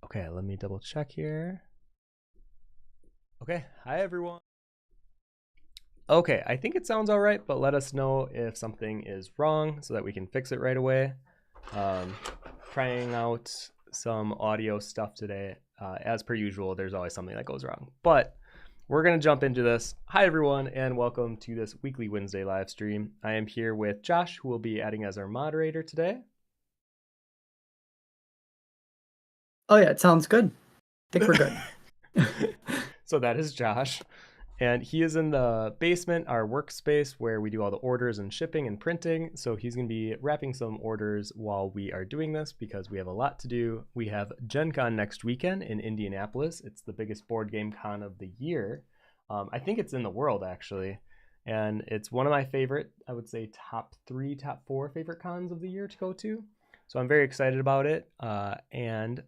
Okay, let me double check here. Okay, hi everyone. Okay, I think it sounds all right, but let us know if something is wrong so that we can fix it right away. Trying out some audio stuff today. As per usual, there's always something that goes wrong, but we're gonna jump into this. Hi everyone, and welcome to this weekly Wednesday live stream. I am here with Josh, who will be adding as our moderator today. Oh yeah, it sounds good. I think we're good. So that is Josh. And he is in the basement, our workspace, where we do all the orders and shipping and printing. So he's going to be wrapping some orders while we are doing this because we have a lot to do. We have Gen Con next weekend in Indianapolis. It's the biggest board game con of the year. I think it's in the world, actually. And it's one of my favorite, I would say top 3, top 4 favorite cons of the year to go to. So I'm very excited about it. And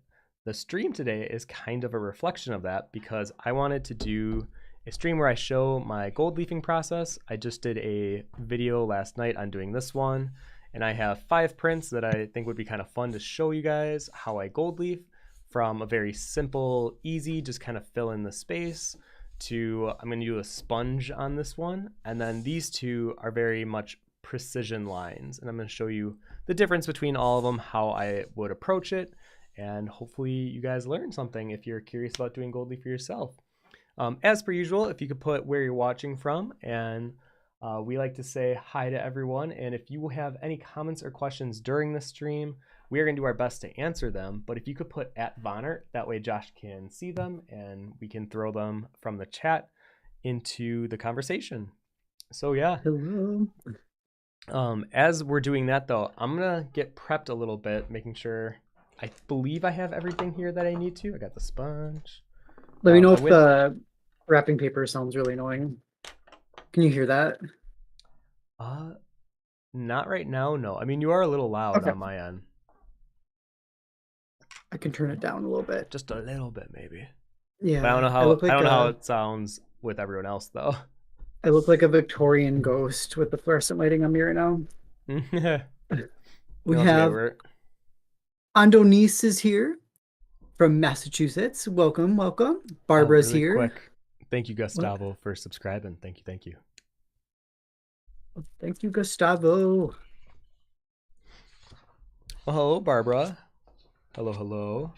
the stream today is kind of a reflection of that because I wanted to do a stream where I show my gold leafing process. I just did a video last night on doing this one, and I have 5 prints that I think would be kind of fun to show you guys how I gold leaf, from a very simple, easy, just kind of fill in the space, to I'm going to do a sponge on this one, and then these two are very much precision lines, and I'm going to show you the difference between all of them, how I would approach it, and hopefully you guys learn something if you're curious about doing gold leaf for yourself. As per usual, if you could put where you're watching from, and we like to say hi to everyone. And if you have any comments or questions during the stream, we are going to do our best to answer them. But if you could put at vonnart, that way Josh can see them and we can throw them from the chat into the conversation. So yeah. Hello. As we're doing that though, I'm going to get prepped a little bit, making sure I believe I have everything here that I need to. I got the sponge. Let me know if the wrapping paper sounds really annoying. Can you hear that? Not right now, no. I mean, you are a little loud on my end. I can turn it down a little bit. Just a little bit, maybe. Yeah. But I don't know how I don't know how it sounds with everyone else though. I look like a Victorian ghost with the fluorescent lighting on me right now. We have Andonice is here from Massachusetts. Welcome, welcome. Barbara's really here. Quick. Thank you, Gustavo, for subscribing. Thank you. Thank you, Gustavo. Well, hello, Barbara. Hello.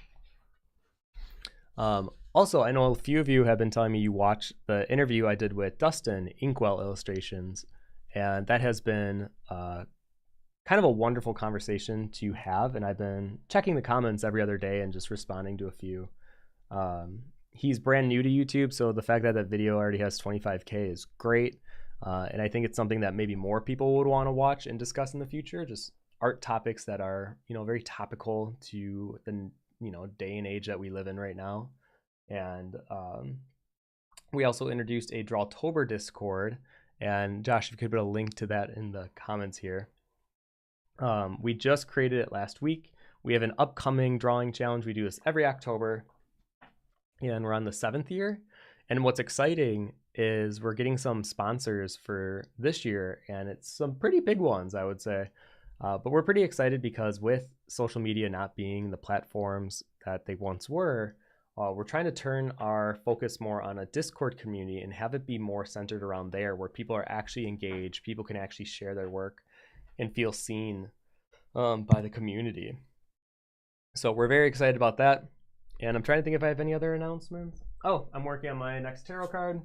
Also, I know a few of you have been telling me you watched the interview I did with Dustin, Inkwell Illustrations, and that has been kind of a wonderful conversation to have, and I've been checking the comments every other day and just responding to a few. He's brand new to YouTube, so the fact that that video already has 25K is great, and I think it's something that maybe more people would want to watch and discuss in the future, just art topics that are, very topical to the, day and age that we live in right now. And we also introduced a Drawtober Discord, and Josh, if you could put a link to that in the comments here. We just created it last week. We have an upcoming drawing challenge. We do this every October, and we're on the 7th year. And what's exciting is we're getting some sponsors for this year, and it's some pretty big ones, I would say. But we're pretty excited because with social media not being the platforms that they once were, we're trying to turn our focus more on a Discord community and have it be more centered around there, where people are actually engaged, people can actually share their work and feel seen by the community. So we're very excited about that. And I'm trying to think if I have any other announcements. Oh, I'm working on my next tarot card.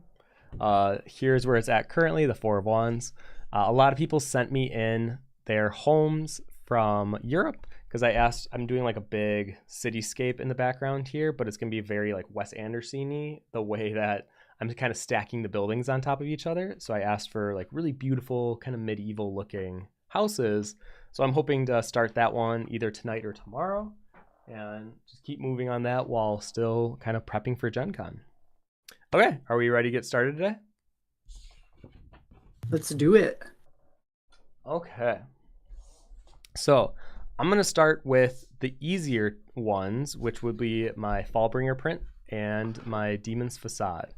Here's where it's at currently, the 4 of Wands. A lot of people sent me in their homes from Europe because I asked, I'm doing like a big cityscape in the background here, but it's going to be very like Wes Anderson-y, the way that I'm kind of stacking the buildings on top of each other. So I asked for like really beautiful, kind of medieval looking houses. So I'm hoping to start that one either tonight or tomorrow and just keep moving on that while still kind of prepping for Gen Con. Okay, are we ready to get started today? Let's do it. Okay. So I'm going to start with the easier ones, which would be my Fallbringer print and my Demon's Facade.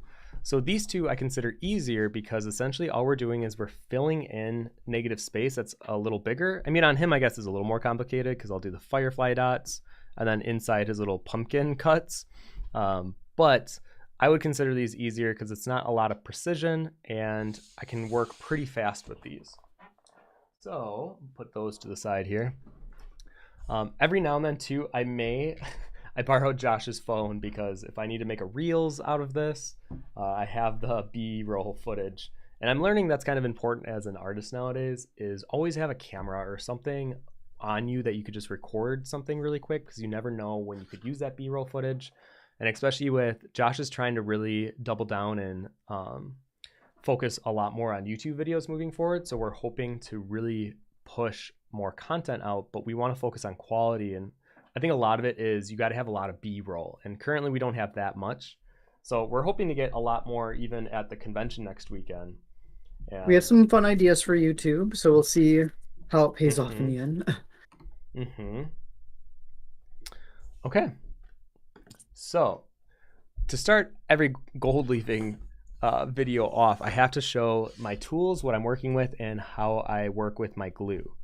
So these two I consider easier because essentially all we're doing is we're filling in negative space that's a little bigger. I mean, on him, I guess is a little more complicated because I'll do the firefly dots and then inside his little pumpkin cuts. But I would consider these easier because it's not a lot of precision and I can work pretty fast with these. So put those to the side here. Every now and then too, I borrowed Josh's phone because if I need to make a reels out of this, I have the B-roll footage. And I'm learning that's kind of important as an artist nowadays, is always have a camera or something on you that you could just record something really quick because you never know when you could use that B-roll footage. And especially with Josh is trying to really double down and focus a lot more on YouTube videos moving forward. So we're hoping to really push more content out, but we want to focus on quality. And I think a lot of it is you got to have a lot of B-roll. And currently we don't have that much. So we're hoping to get a lot more even at the convention next weekend. And we have some fun ideas for YouTube, so we'll see how it pays off in the end. Okay. So to start every gold leafing video off, I have to show my tools, what I'm working with, and how I work with my glue.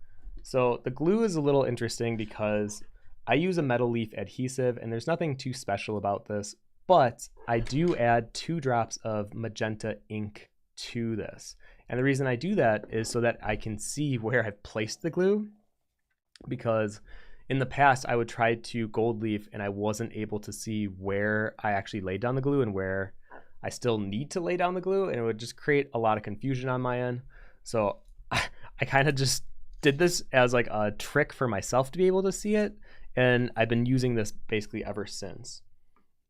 So the glue is a little interesting because I use a metal leaf adhesive and there's nothing too special about this, but I do add 2 drops of magenta ink to this. And the reason I do that is so that I can see where I've placed the glue, because in the past I would try to gold leaf and I wasn't able to see where I actually laid down the glue and where I still need to lay down the glue, and it would just create a lot of confusion on my end. So I kind of just did this as like a trick for myself to be able to see it, and I've been using this basically ever since.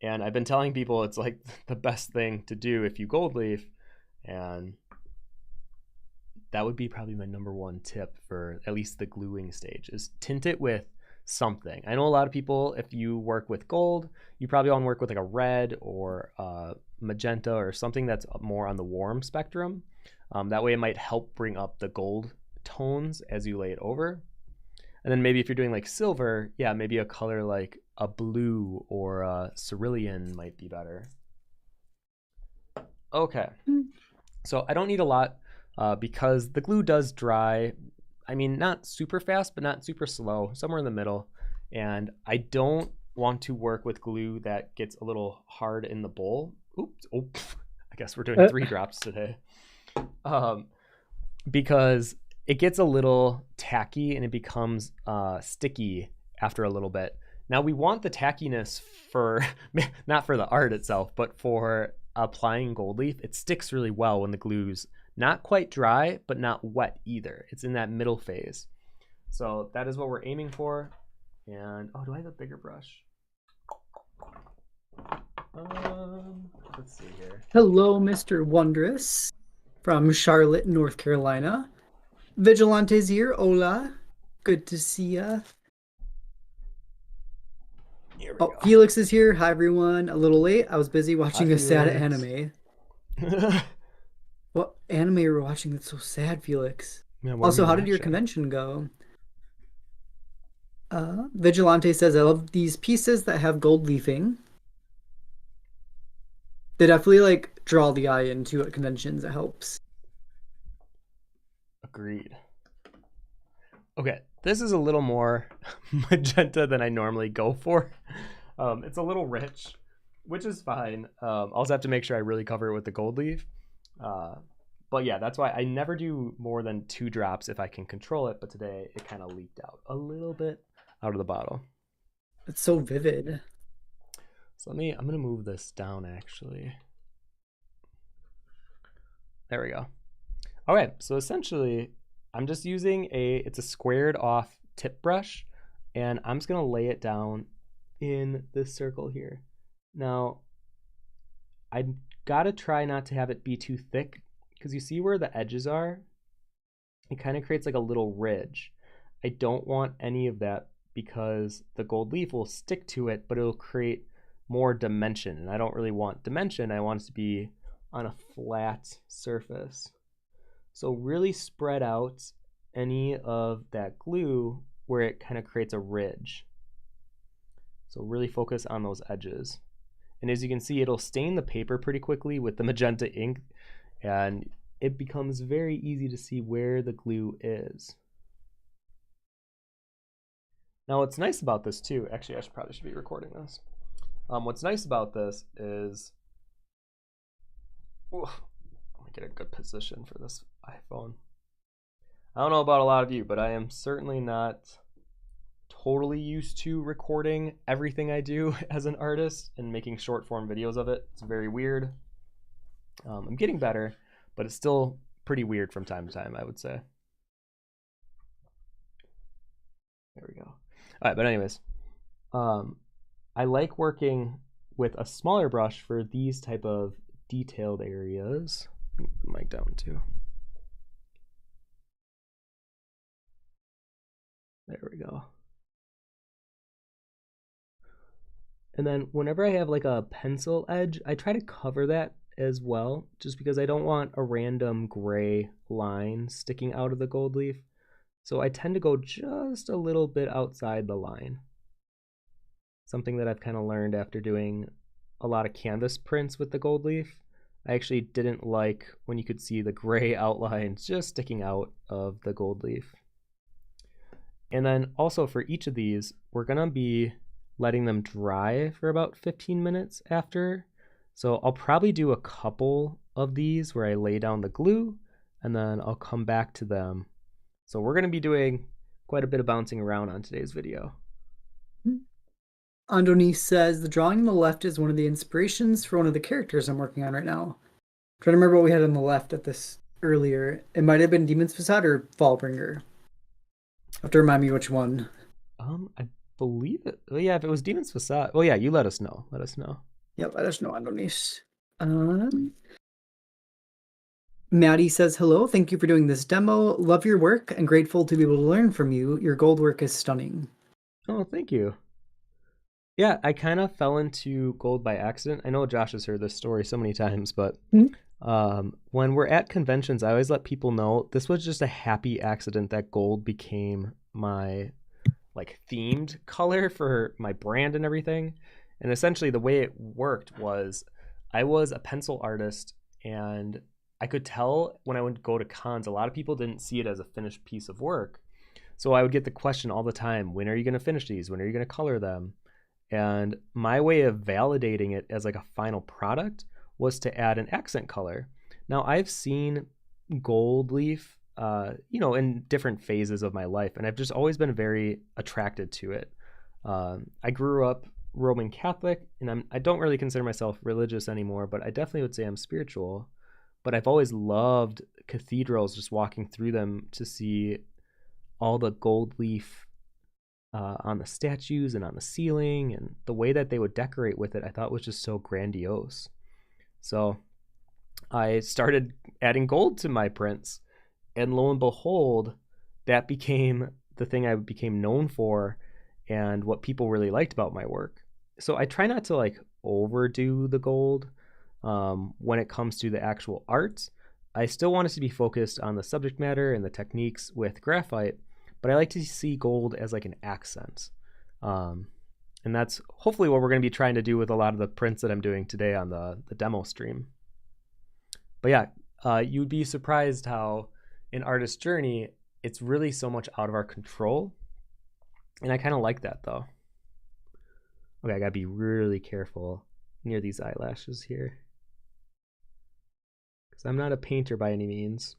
And I've been telling people it's like the best thing to do if you gold leaf, and that would be probably my #1 tip for at least the gluing stage, is tint it with something. I know a lot of people, if you work with gold, you probably want to work with like a red or magenta or something that's more on the warm spectrum. That way it might help bring up the gold tones as you lay it over. And then maybe if you're doing like silver, yeah, maybe a color like a blue or a cerulean might be better. Okay, so I don't need a lot because the glue does dry. I mean, not super fast, but not super slow, somewhere in the middle. And I don't want to work with glue that gets a little hard in the bowl. Oops, oh, I guess we're doing 3 drops today. Because it gets a little tacky and it becomes sticky after a little bit. Now we want the tackiness for, not for the art itself, but for applying gold leaf. It sticks really well when the glue's not quite dry, but not wet either. It's in that middle phase. So that is what we're aiming for. And, oh, do I have a bigger brush? Let's see here. Hello, Mr. Wondrous from Charlotte, North Carolina. Vigilante's here. Hola. Good to see ya. Go. Felix is here. Hi, everyone. A little late. I was busy watching a sad anime. What anime are you watching that's so sad, Felix? Yeah, also, how did your convention go? Vigilante says, I love these pieces that have gold leafing. They definitely like draw the eye into at conventions. It helps. Agreed. Okay, this is a little more magenta than I normally go for. It's a little rich, which is fine. I'll also have to make sure I really cover it with the gold leaf. But yeah, that's why I never do more than 2 drops if I can control it. But today it kind of leaked out a little bit out of the bottle. It's so vivid. So I'm going to move this down actually. There we go. Okay, so essentially I'm just using it's a squared off tip brush, and I'm just going to lay it down in this circle here. Now, I got to try not to have it be too thick, because you see where the edges are? It kind of creates like a little ridge. I don't want any of that because the gold leaf will stick to it, but it'll create more dimension, and I don't really want dimension. I want it to be on a flat surface. So really spread out any of that glue where it kind of creates a ridge. So really focus on those edges. And as you can see, it'll stain the paper pretty quickly with the magenta ink, and it becomes very easy to see where the glue is. Now, what's nice about this too, actually, probably should be recording this. What's nice about this is, let me get a good position for this iPhone. I don't know about a lot of you, but I am certainly not totally used to recording everything I do as an artist and making short form videos of it. It's very weird. I'm getting better, but it's still pretty weird from time to time, I would say. There we go. All right, but anyways, I like working with a smaller brush for these type of detailed areas. Move the mic down too. There we go. And then whenever I have like a pencil edge, I try to cover that as well, just because I don't want a random gray line sticking out of the gold leaf. So I tend to go just a little bit outside the line. Something that I've kind of learned after doing a lot of canvas prints with the gold leaf. I actually didn't like when you could see the gray outlines just sticking out of the gold leaf. And then also for each of these, we're gonna be letting them dry for about 15 minutes after. So I'll probably do a couple of these where I lay down the glue and then I'll come back to them. So we're gonna be doing quite a bit of bouncing around on today's video. Andoni says the drawing on the left is one of the inspirations for one of the characters I'm working on right now. I'm trying to remember what we had on the left at this earlier. It might have been Demon's Facade or Fallbringer. You have to remind me which one. I believe it. Well, yeah, if it was Demon's Facade. Well, yeah, you let us know. Let us know. Yeah, let us know, Andoni's. Maddie says, hello, thank you for doing this demo. Love your work and grateful to be able to learn from you. Your gold work is stunning. Oh, thank you. Yeah, I kind of fell into gold by accident. I know Josh has heard this story so many times, but when we're at conventions, I always let people know this was just a happy accident that gold became my like themed color for my brand and everything. And essentially the way it worked was I was a pencil artist, and I could tell when I would go to cons, a lot of people didn't see it as a finished piece of work. So I would get the question all the time, when are you going to finish these? When are you going to color them? And my way of validating it as like a final product was to add an accent color. Now I've seen gold leaf, in different phases of my life, and I've just always been very attracted to it. I grew up Roman Catholic, and I don't really consider myself religious anymore, but I definitely would say I'm spiritual. But I've always loved cathedrals, just walking through them to see all the gold leaf on the statues and on the ceiling, and the way that they would decorate with it I thought was just so grandiose. So I started adding gold to my prints, and lo and behold, that became the thing I became known for and what people really liked about my work. So I try not to like overdo the gold when it comes to the actual art. I still want it to be focused on the subject matter and the techniques with graphite, but I like to see gold as like an accent. And that's hopefully what we're going to be trying to do with a lot of the prints that I'm doing today on the demo stream. But yeah, you'd be surprised how in Artist Journey, it's really so much out of our control. And I kind of like that though. Okay, I gotta be really careful near these eyelashes here, because I'm not a painter by any means,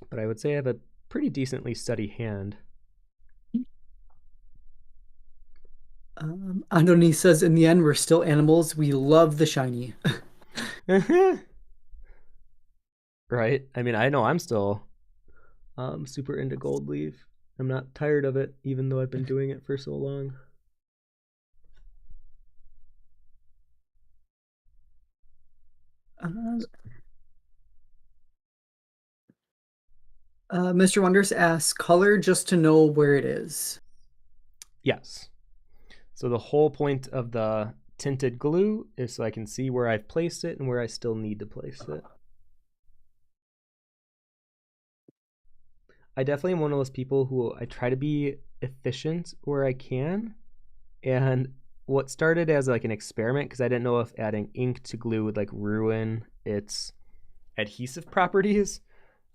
but I would say I have a pretty decently steady hand. Andoni says, in the end, we're still animals. We love the shiny. Right? I mean, I know I'm still super into gold leaf. I'm not tired of it, even though I've been doing it for so long. Mr. Wonders asks, color just to know where it is. Yes. So the whole point of the tinted glue is so I can see where I've placed it and where I still need to place it. I definitely am one of those people who I try to be efficient where I can, and what started as like an experiment because I didn't know if adding ink to glue would like ruin its adhesive properties.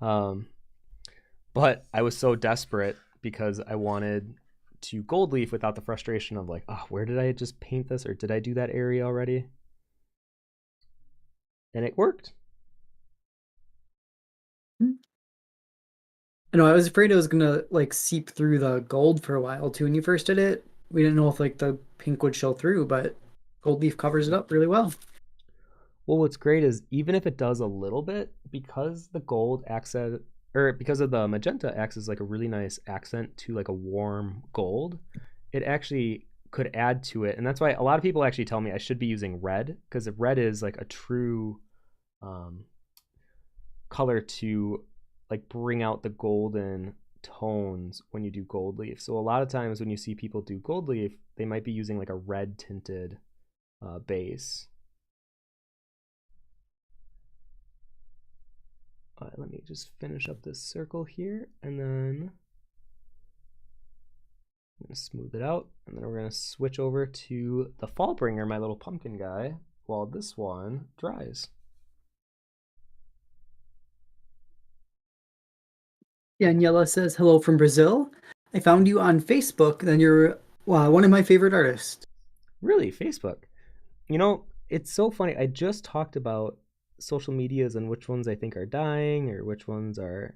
Um, but I was so desperate because I wanted to gold leaf without the frustration of like, oh, where did I just paint this, or did I do that area already? And it worked. I know I was afraid it was gonna like seep through the gold for a while too when you first did it. We didn't know if like the pink would show through, but gold leaf covers it up really well. Well, what's great is even if it does a little bit, because the gold acts as, or because of the magenta acts as like a really nice accent to like a warm gold, it actually could add to it. And that's why a lot of people actually tell me I should be using red, because red is like a true um, color to like bring out the golden tones when you do gold leaf. So a lot of times when you see people do gold leaf, they might be using like a red tinted base. Let me just finish up this circle here, and then I'm going to smooth it out, and then we're going to switch over to the Fallbringer, my little pumpkin guy, while this one dries. Daniela says, hello from Brazil. I found you on Facebook, then you're one of my favorite artists. Really, Facebook. You know, it's so funny. I just talked about social medias and which ones I think are dying or which ones are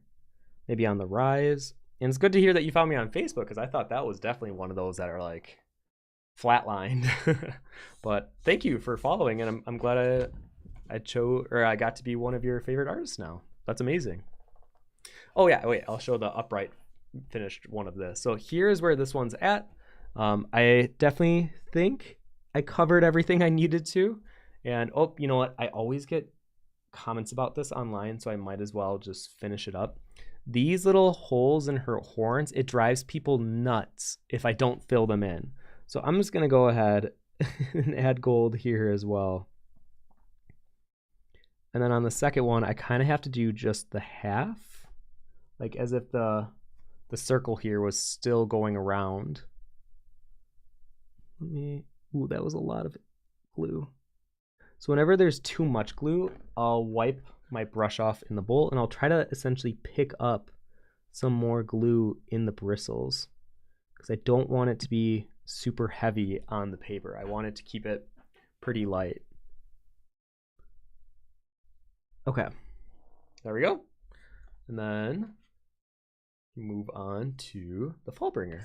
maybe on the rise. And it's good to hear that you found me on Facebook because I thought that was definitely one of those that are like flatlined. But thank you for following, and I'm glad I chose, or I got to be one of your favorite artists now. That's amazing. Oh yeah, wait, I'll show the upright finished one of this. So here's where this one's at. I definitely think I covered everything I needed to. And oh, you know what? I always get comments about this online, so I might as well just finish it up. These little holes in her horns, it drives people nuts if I don't fill them in. So I'm just going to go ahead and add gold here as well. And then on the second one, I kind of have to do just the half, like as if the circle here was still going around. Ooh, that was a lot of glue. So whenever there's too much glue, I'll wipe my brush off in the bowl and I'll try to essentially pick up some more glue in the bristles because I don't want it to be super heavy on the paper. I want it to keep it pretty light. Okay, there we go. And then move on to the Fallbringer.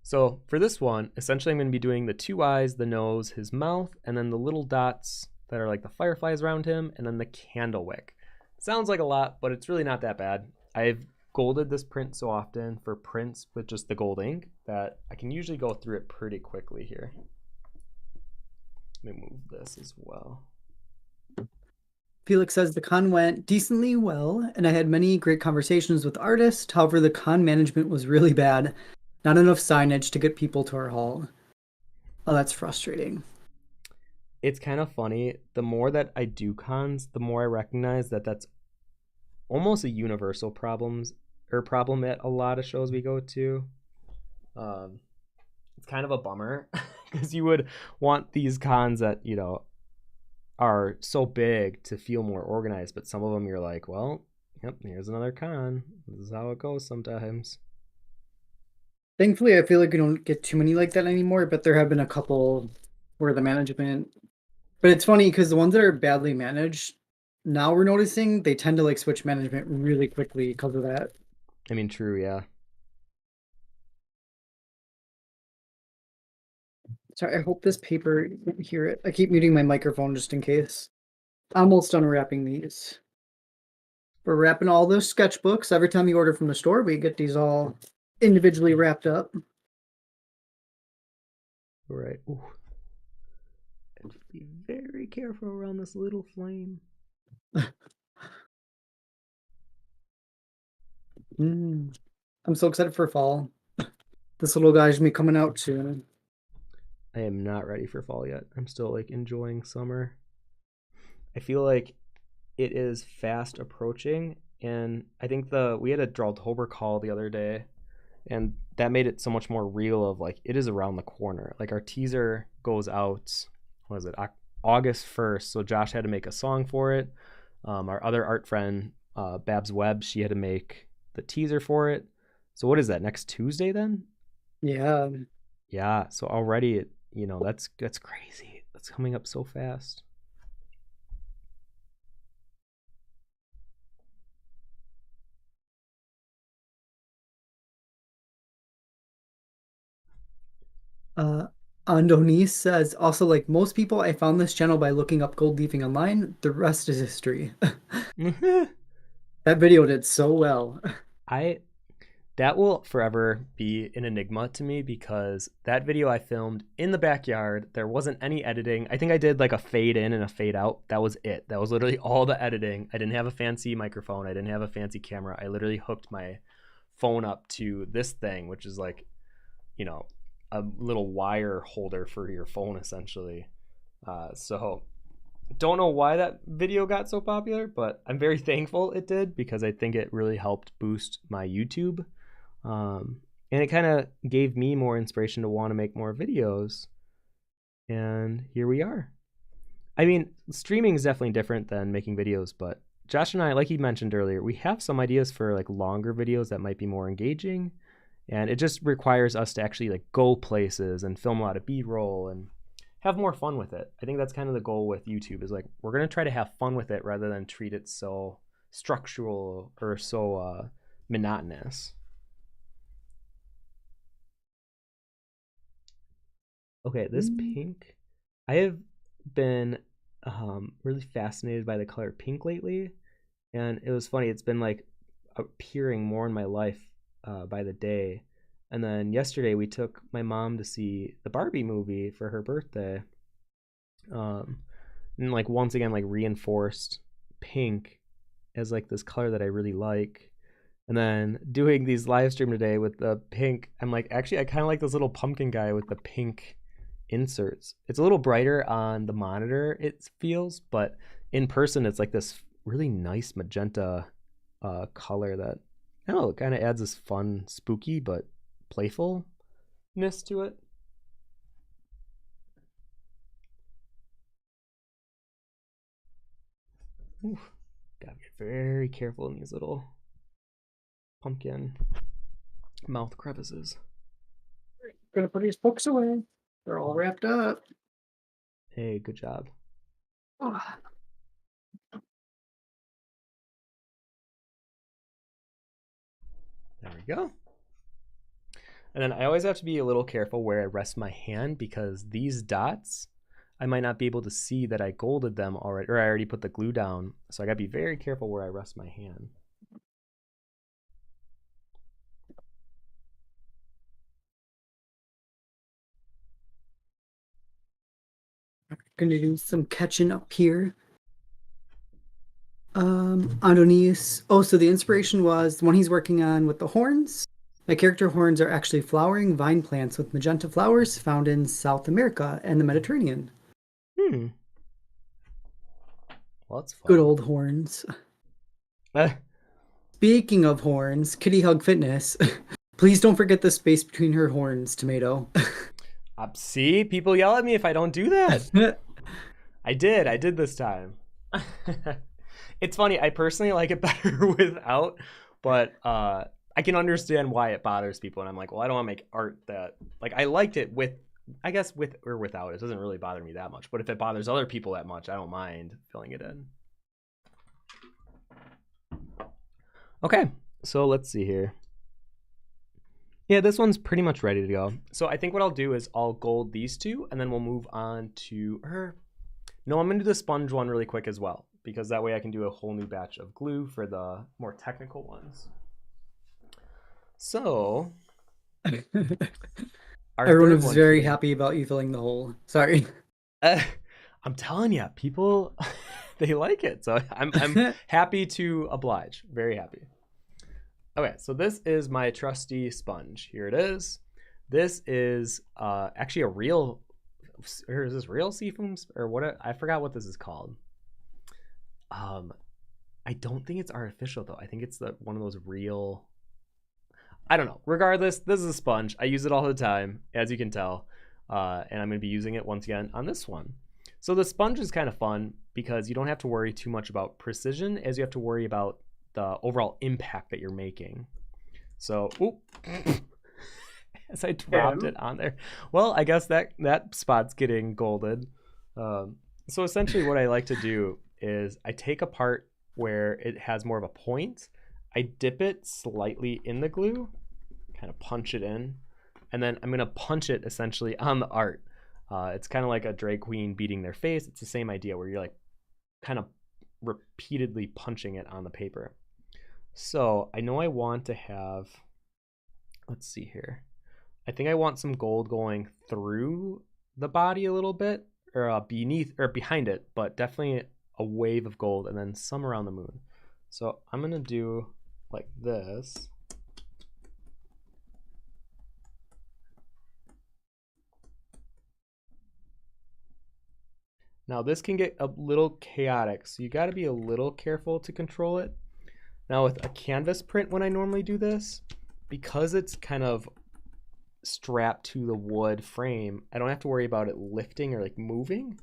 So for this one, essentially I'm going to be doing the two eyes, the nose, his mouth, and then the little dots that are like the fireflies around him, and then the candle wick. Sounds like a lot, but it's really not that bad. I've golded this print so often for prints with just the gold ink that I can usually go through it pretty quickly here. Let me move this as well. Felix says the con went decently well, and I had many great conversations with artists. However, the con management was really bad. Not enough signage to get people to our hall. Oh, that's frustrating. It's kind of funny. The more that I do cons, the more I recognize that that's almost a universal problem at a lot of shows we go to. It's kind of a bummer because you would want these cons that, you know, are so big to feel more organized, but some of them you're like, well, yep, here's another con. This is how it goes sometimes. Thankfully, I feel like we don't get too many like that anymore, but there have been a couple where the management. But it's funny because the ones that are badly managed, now we're noticing they tend to like switch management really quickly because of that. I mean, true, yeah. Sorry, I hope this paper you can hear it. I keep muting my microphone just in case. Almost done wrapping these. We're wrapping all those sketchbooks. Every time you order from the store, we get these all individually wrapped up. All right. Ooh. And be very careful around this little flame. I'm so excited for fall. This little guy's gonna be coming out soon. I am not ready for fall yet. I'm still like enjoying summer. I feel like it is fast approaching, and I think we had a Drawtober call the other day, and that made it so much more real of like it is around the corner. Like our teaser goes out, what is it, August 1st. So Josh had to make a song for it. Our other art friend, Babs Webb, she had to make the teaser for it. So what is that, next Tuesday then? Yeah. Yeah. So already it, that's crazy. That's coming up so fast. Uh, Andonice says also like most people, I found this channel by looking up gold leafing online. The rest is history. That video did so well. I That will forever be an enigma to me because that video I filmed in the backyard, there wasn't any editing. I think I did like a fade in and a fade out. That was it. That was literally all the editing. I didn't have a fancy microphone. I didn't have a fancy camera. I literally hooked my phone up to this thing, which is like, you know, a little wire holder for your phone essentially. So don't know why that video got so popular, but I'm very thankful it did because I think it really helped boost my YouTube. And it kind of gave me more inspiration to want to make more videos. And here we are. I mean, streaming is definitely different than making videos, but Josh and I, like he mentioned earlier, we have some ideas for like longer videos that might be more engaging. And it just requires us to actually like go places and film a lot of B-roll and have more fun with it. I think that's kind of the goal with YouTube is like we're going to try to have fun with it rather than treat it so structural or so monotonous. Okay, this pink, I have been really fascinated by the color pink lately, and it was funny. It's been like appearing more in my life by the day. And then yesterday we took my mom to see the Barbie movie for her birthday, and like once again like reinforced pink as like this color that I really like. And then doing these live stream today with the pink, I'm like, actually, I kind of like this little pumpkin guy with the pink inserts. It's a little brighter on the monitor, it feels, but in person, it's like this really nice magenta color that, I don't know, it kind of adds this fun, spooky, but playfulness to it. Oof. Gotta get very careful in these little pumpkin mouth crevices. Gonna put his books away. They're all wrapped up. Hey, good job. Oh. There we go. And then I always have to be a little careful where I rest my hand because these dots, I might not be able to see that I golded them already, or I already put the glue down. So I gotta be very careful where I rest my hand. Gonna do some catching up here. Adonis. Oh, so the inspiration was the one he's working on with the horns. My character horns are actually flowering vine plants with magenta flowers found in South America and the Mediterranean. Hmm. Well, that's fun. Good old horns. Speaking of horns, Kitty Hug Fitness. Please don't forget the space between her horns, Tomato. See, people yell at me if I don't do that. I did this time. It's funny, I personally like it better without, but I can understand why it bothers people. And I'm like, well, I don't want to make art that, like, I liked it with, I guess with or without. It doesn't really bother me that much. But if it bothers other people that much, I don't mind filling it in. Okay, so let's see here. Yeah, this one's pretty much ready to go. So I think what I'll do is I'll gold these two, and then we'll move on to her. No, I'm going to do the sponge one really quick as well, because that way I can do a whole new batch of glue for the more technical ones. So, Everyone was very happy about you filling the hole. Sorry. I'm telling you, people, they like it. So I'm happy to oblige. Very happy. Okay, so this is my trusty sponge. Here it is. This is actually a real, or is this real seafoam? Or what? I forgot what this is called. I don't think it's artificial though. I think it's one of those real. I don't know. Regardless, this is a sponge. I use it all the time, as you can tell. And I'm going to be using it once again on this one. So the sponge is kind of fun because you don't have to worry too much about precision as you have to worry about the overall impact that you're making. So, as I dropped it on there. Well, I guess that spot's getting golden. So essentially what I like to do is I take a part where it has more of a point. I dip it slightly in the glue, kind of punch it in, and then I'm going to punch it essentially on the art. It's kind of like a drag queen beating their face. It's the same idea where you're like kind of repeatedly punching it on the paper. So I know I want to have, let's see here. I think I want some gold going through the body a little bit, or beneath or behind it, but definitely a wave of gold and then some around the moon. So I'm going to do like this. Now this can get a little chaotic, so you got to be a little careful to control it. Now with a canvas print, when I normally do this, because it's kind of strapped to the wood frame, I don't have to worry about it lifting or like moving.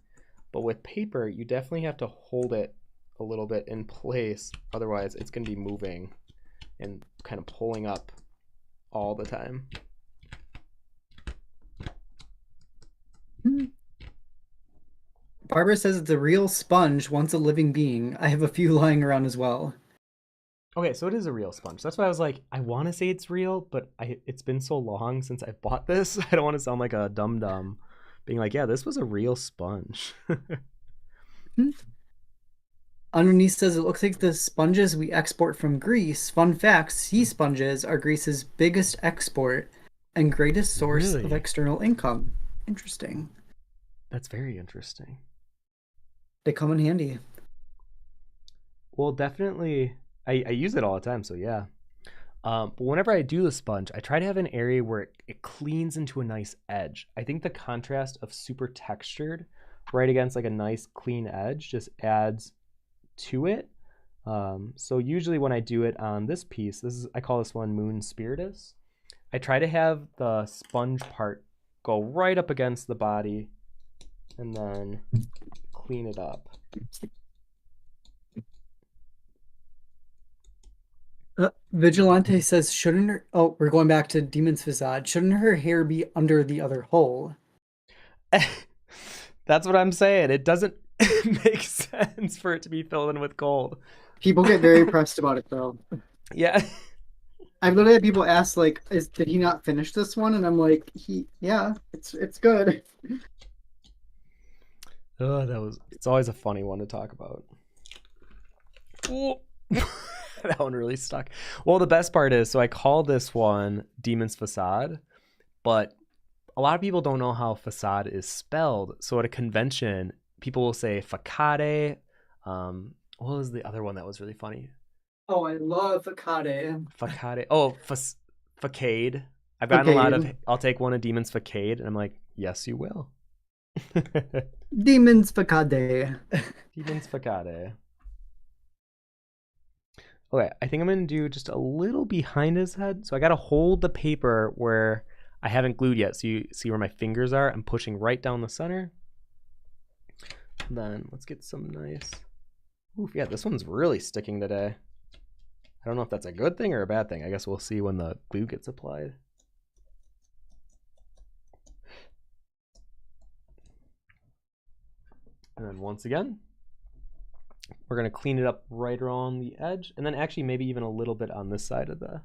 But with paper, you definitely have to hold it a little bit in place. Otherwise, it's going to be moving and kind of pulling up all the time. Barbara says it's a real sponge, once a living being. I have a few lying around as well. Okay, so it is a real sponge. That's why I was like, I want to say it's real, but it's been so long since I bought this. I don't want to sound like a dum-dum being like, yeah, this was a real sponge. Underneath says it looks like the sponges we export from Greece. Fun fact, sea sponges are Greece's biggest export and greatest source of Really? external income. Interesting. That's very interesting. They come in handy. Well, definitely, I use it all the time, so yeah. But whenever I do the sponge, I try to have an area where it cleans into a nice edge. I think the contrast of super textured right against like a nice clean edge just adds to it. So usually when I do it on this piece, I call this one Moon Spiritus. I try to have the sponge part go right up against the body and then clean it up. Vigilante says, shouldn't her... Oh, we're going back to Demon's Facade. Shouldn't her hair be under the other hole? That's what I'm saying. It doesn't make sense for it to be filled in with gold. People get very pressed about it, though. Yeah. I've literally had people ask, like, did he not finish this one? And I'm like, yeah, it's good. Oh, it's always a funny one to talk about. Oh. That one really stuck. Well, the best part is, so I call this one Demon's Facade, but a lot of people don't know how facade is spelled. So at a convention, people will say facade. What was the other one that was really funny? Oh, I love facade. Facade. Oh, facade. I've gotten a lot of, I'll take one of Demon's Facade, and I'm like, yes, you will. Demon's Facade. Demon's Facade. Okay, I think I'm going to do just a little behind his head. So I got to hold the paper where I haven't glued yet. So you see where my fingers are? I'm pushing right down the center. And then let's get some nice... Oof, yeah, this one's really sticking today. I don't know if that's a good thing or a bad thing. I guess we'll see when the glue gets applied. And then once again, we're going to clean it up right around the edge, and then actually maybe even a little bit on this side of the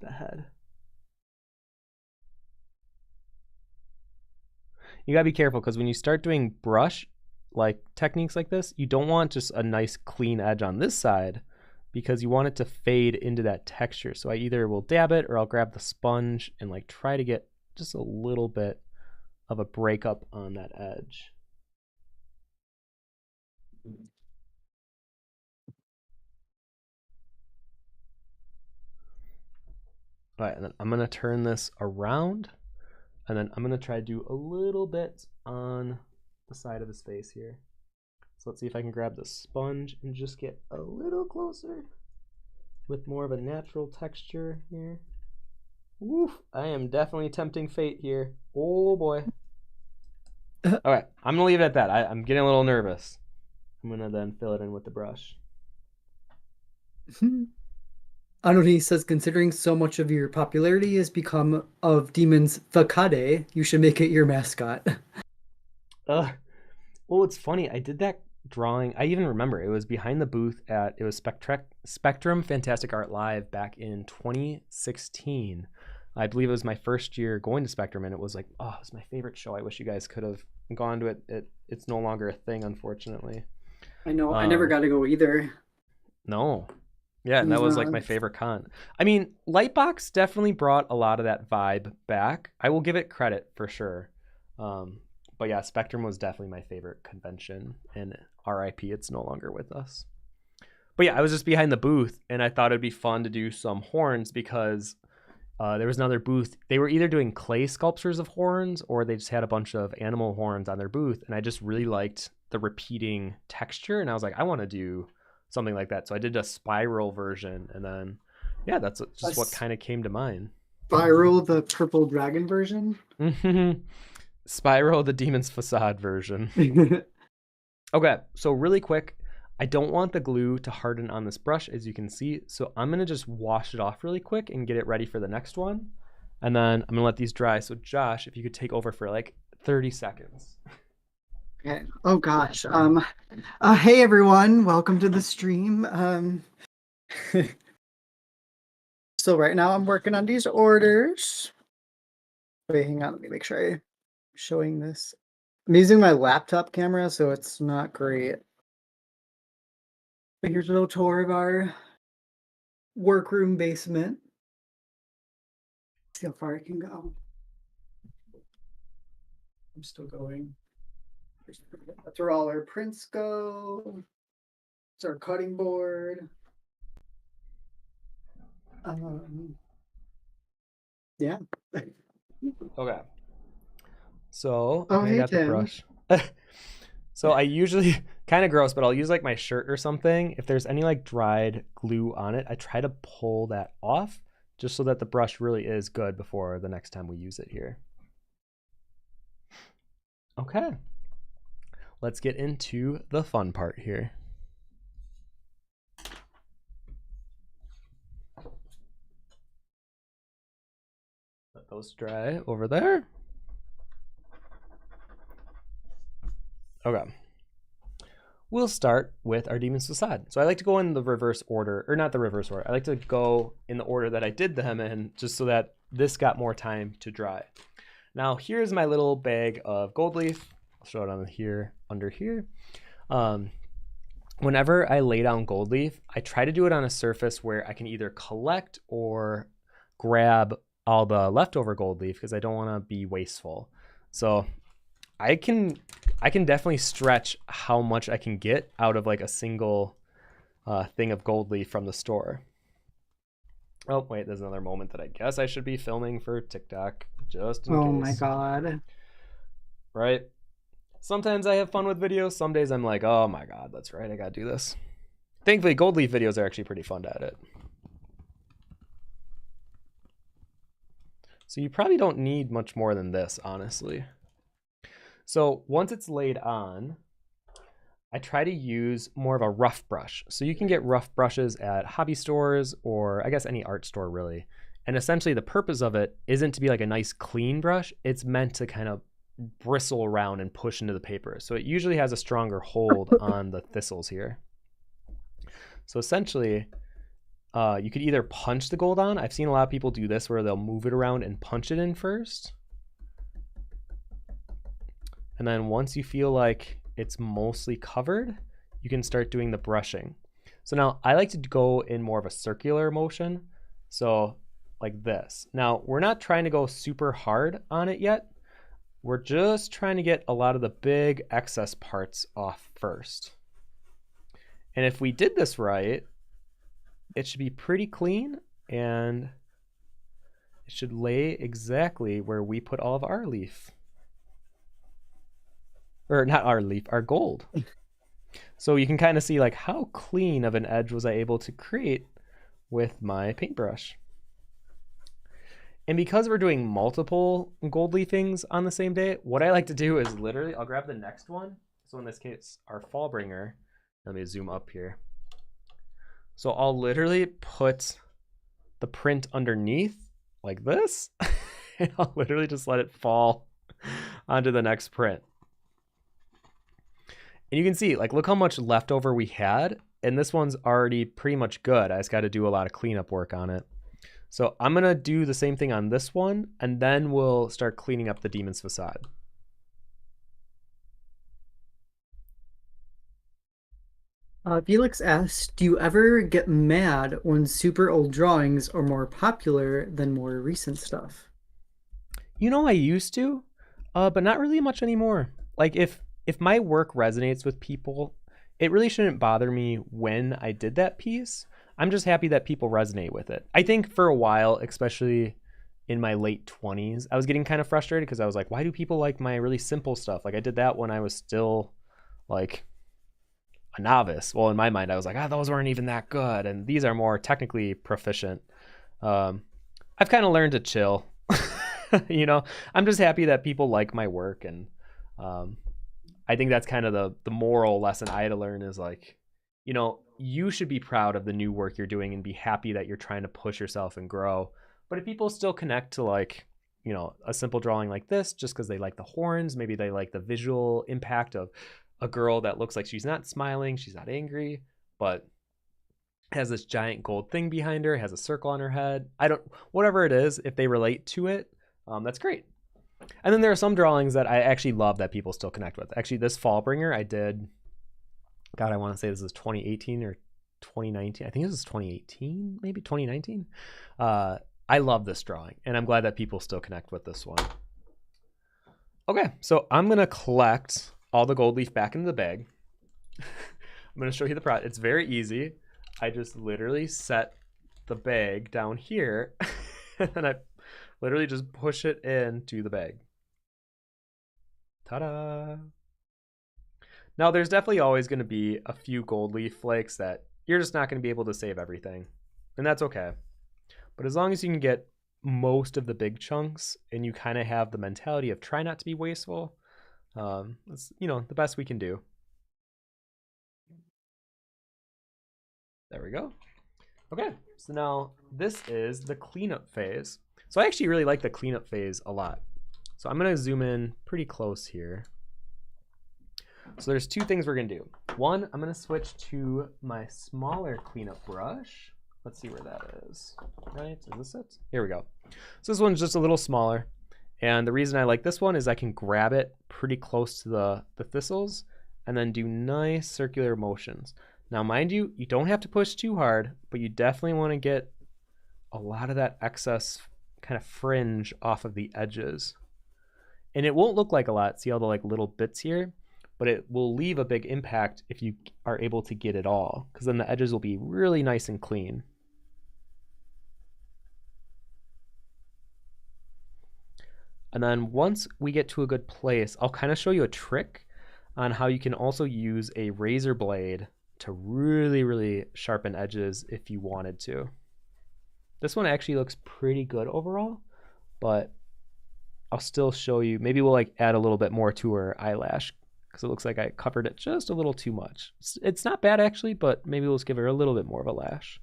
head. You got to be careful because when you start doing brush like techniques like this, you don't want just a nice clean edge on this side because you want it to fade into that texture. So I either will dab it or I'll grab the sponge and like try to get just a little bit of a breakup on that edge. All right, and then I'm going to turn this around, and then I'm going to try to do a little bit on the side of his face here. So let's see if I can grab the sponge and just get a little closer with more of a natural texture here. Woof, I am definitely tempting fate here. Oh boy. Okay, I'm gonna leave it at that. I'm getting a little nervous. I'm gonna then fill it in with the brush. Anori says, considering so much of your popularity has become of demons Fakade, you should make it your mascot. Ugh. Well, it's funny. I did that drawing. I even remember it was behind the booth at Spectrum Fantastic Art Live back in 2016. I believe it was my first year going to Spectrum, and it was like, oh, it was my favorite show. I wish you guys could have gone to it. It's no longer a thing, unfortunately. I know, I never got to go either. No. Yeah, and that was like my favorite con. I mean, Lightbox definitely brought a lot of that vibe back. I will give it credit for sure. But yeah, Spectrum was definitely my favorite convention, and RIP, it's no longer with us. But yeah, I was just behind the booth, and I thought it'd be fun to do some horns because there was another booth. They were either doing clay sculptures of horns, or they just had a bunch of animal horns on their booth, and I just really liked the repeating texture, and I was like, I want to do something like that. So I did a spiral version, and then yeah, that's just what kind of came to mind. Spiral, the purple dragon version. Spyro, the Demon's Facade version. Okay, so really quick, I don't want the glue to harden on this brush, as you can see, so I'm gonna just wash it off really quick and get it ready for the next one. And then I'm gonna let these dry. So Josh, if you could take over for like 30 seconds. Okay. Oh gosh. Hey everyone, welcome to the stream. So right now I'm working on these orders. Wait, hang on, let me make sure I'm showing this. I'm using my laptop camera, so it's not great. But here's a little tour of our workroom basement. See how far I can go. I'm still going. That's where all our prints go. It's our cutting board. Yeah. Okay. So I got the brush. So I usually kind of gross, but I'll use like my shirt or something. If there's any like dried glue on it, I try to pull that off just so that the brush really is good before the next time we use it here. Okay. Let's get into the fun part here. Let those dry over there. Okay. We'll start with our Demon's Facade. So I like to go in the reverse order, or not the reverse order. I like to go in the order that I did them in, just so that this got more time to dry. Now here's my little bag of gold leaf. I'll show it on here, under here. Whenever I lay down gold leaf, I try to do it on a surface where I can either collect or grab all the leftover gold leaf because I don't want to be wasteful. So I can definitely stretch how much I can get out of like a single thing of gold leaf from the store. Oh wait, there's another moment that I guess I should be filming for TikTok just in case. Oh my god. Right? Sometimes I have fun with videos. Some days I'm like, oh my god, that's right, I gotta do this. Thankfully, gold leaf videos are actually pretty fun to edit. So you probably don't need much more than this, honestly. So once it's laid on, I try to use more of a rough brush. So you can get rough brushes at hobby stores or I guess any art store really. And essentially the purpose of it isn't to be like a nice clean brush. It's meant to kind of bristle around and push into the paper. So it usually has a stronger hold on the thistles here. So essentially, you could either punch the gold on. I've seen a lot of people do this where they'll move it around and punch it in first. And then once you feel like it's mostly covered, you can start doing the brushing. So now I like to go in more of a circular motion. So like this. Now we're not trying to go super hard on it yet. We're just trying to get a lot of the big excess parts off first. And if we did this right, it should be pretty clean and it should lay exactly where we put all of our leaf. Or not our leaf, our gold. So you can kind of see like how clean of an edge was I able to create with my paintbrush. And because we're doing multiple gold leafings on the same day, what I like to do is literally, I'll grab the next one. So in this case, our Fallbringer. Let me zoom up here. So I'll literally put the print underneath like this. And I'll literally just let it fall onto the next print. And you can see, like, look how much leftover we had. And this one's already pretty much good. I just got to do a lot of cleanup work on it. So I'm going to do the same thing on this one, and then we'll start cleaning up the Demon's Facade. Felix asks, do you ever get mad when super old drawings are more popular than more recent stuff? You know, I used to, but not really much anymore. Like if my work resonates with people, it really shouldn't bother me when I did that piece. I'm just happy that people resonate with it. I think for a while, especially in my late 20s, I was getting kind of frustrated because I was like, why do people like my really simple stuff? Like I did that when I was still like a novice. Well, in my mind, I was like, those weren't even that good. And these are more technically proficient. I've kind of learned to chill. You know, I'm just happy that people like my work. And I think that's kind of the moral lesson I had to learn is like, you know, you should be proud of the new work you're doing and be happy that you're trying to push yourself and grow. But if people still connect to like, you know, a simple drawing like this, just because they like the horns, maybe they like the visual impact of a girl that looks like she's not smiling, she's not angry, but has this giant gold thing behind her, has a circle on her head. Whatever it is, if they relate to it, that's great. And then there are some drawings that I actually love that people still connect with. Actually, this Fallbringer I did, God, I want to say this is 2018 or 2019. I think this is 2018, maybe 2019. I love this drawing, and I'm glad that people still connect with this one. Okay, so I'm going to collect all the gold leaf back into the bag. I'm going to show you the process. It's very easy. I just literally set the bag down here, and then I literally just push it into the bag. Ta-da! Now, there's definitely always going to be a few gold leaf flakes that you're just not going to be able to save everything, and that's okay. But as long as you can get most of the big chunks and you kind of have the mentality of try not to be wasteful, that's, you know, the best we can do. There we go. Okay, so now this is the cleanup phase. So I actually really like the cleanup phase a lot. So I'm going to zoom in pretty close here. So there's two things we're going to do. One, I'm going to switch to my smaller cleanup brush. Let's see where that is. Right? Is this it? Here we go. So this one's just a little smaller. And the reason I like this one is I can grab it pretty close to the thistles and then do nice circular motions. Now, mind you, you don't have to push too hard, but you definitely want to get a lot of that excess kind of fringe off of the edges. And it won't look like a lot. See all the like little bits here? But it will leave a big impact if you are able to get it all, because then the edges will be really nice and clean. And then once we get to a good place, I'll kind of show you a trick on how you can also use a razor blade to really, really sharpen edges if you wanted to. This one actually looks pretty good overall, but I'll still show you. Maybe we'll like add a little bit more to her eyelash because it looks like I covered it just a little too much. It's not bad actually, but maybe we'll just give her a little bit more of a lash.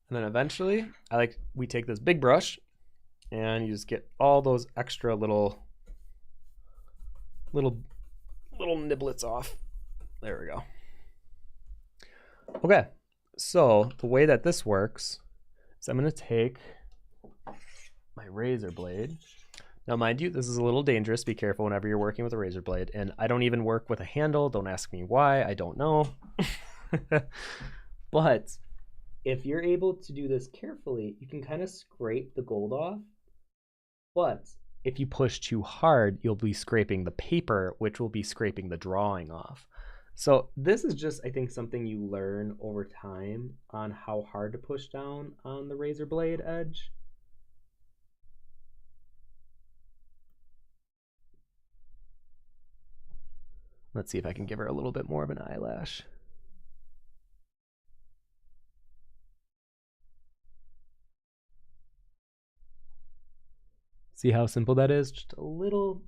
And then eventually, we take this big brush and you just get all those extra little niblets off. There we go. Okay, so the way that this works is I'm going to take my razor blade. Now, mind you, this is a little dangerous. Be careful whenever you're working with a razor blade. And I don't even work with a handle. Don't ask me why. I don't know. But if you're able to do this carefully, you can kind of scrape the gold off. But if you push too hard, you'll be scraping the paper, which will be scraping the drawing off. So this is just, I think, something you learn over time on how hard to push down on the razor blade edge. Let's see if I can give her a little bit more of an eyelash. See how simple that is? Just a little,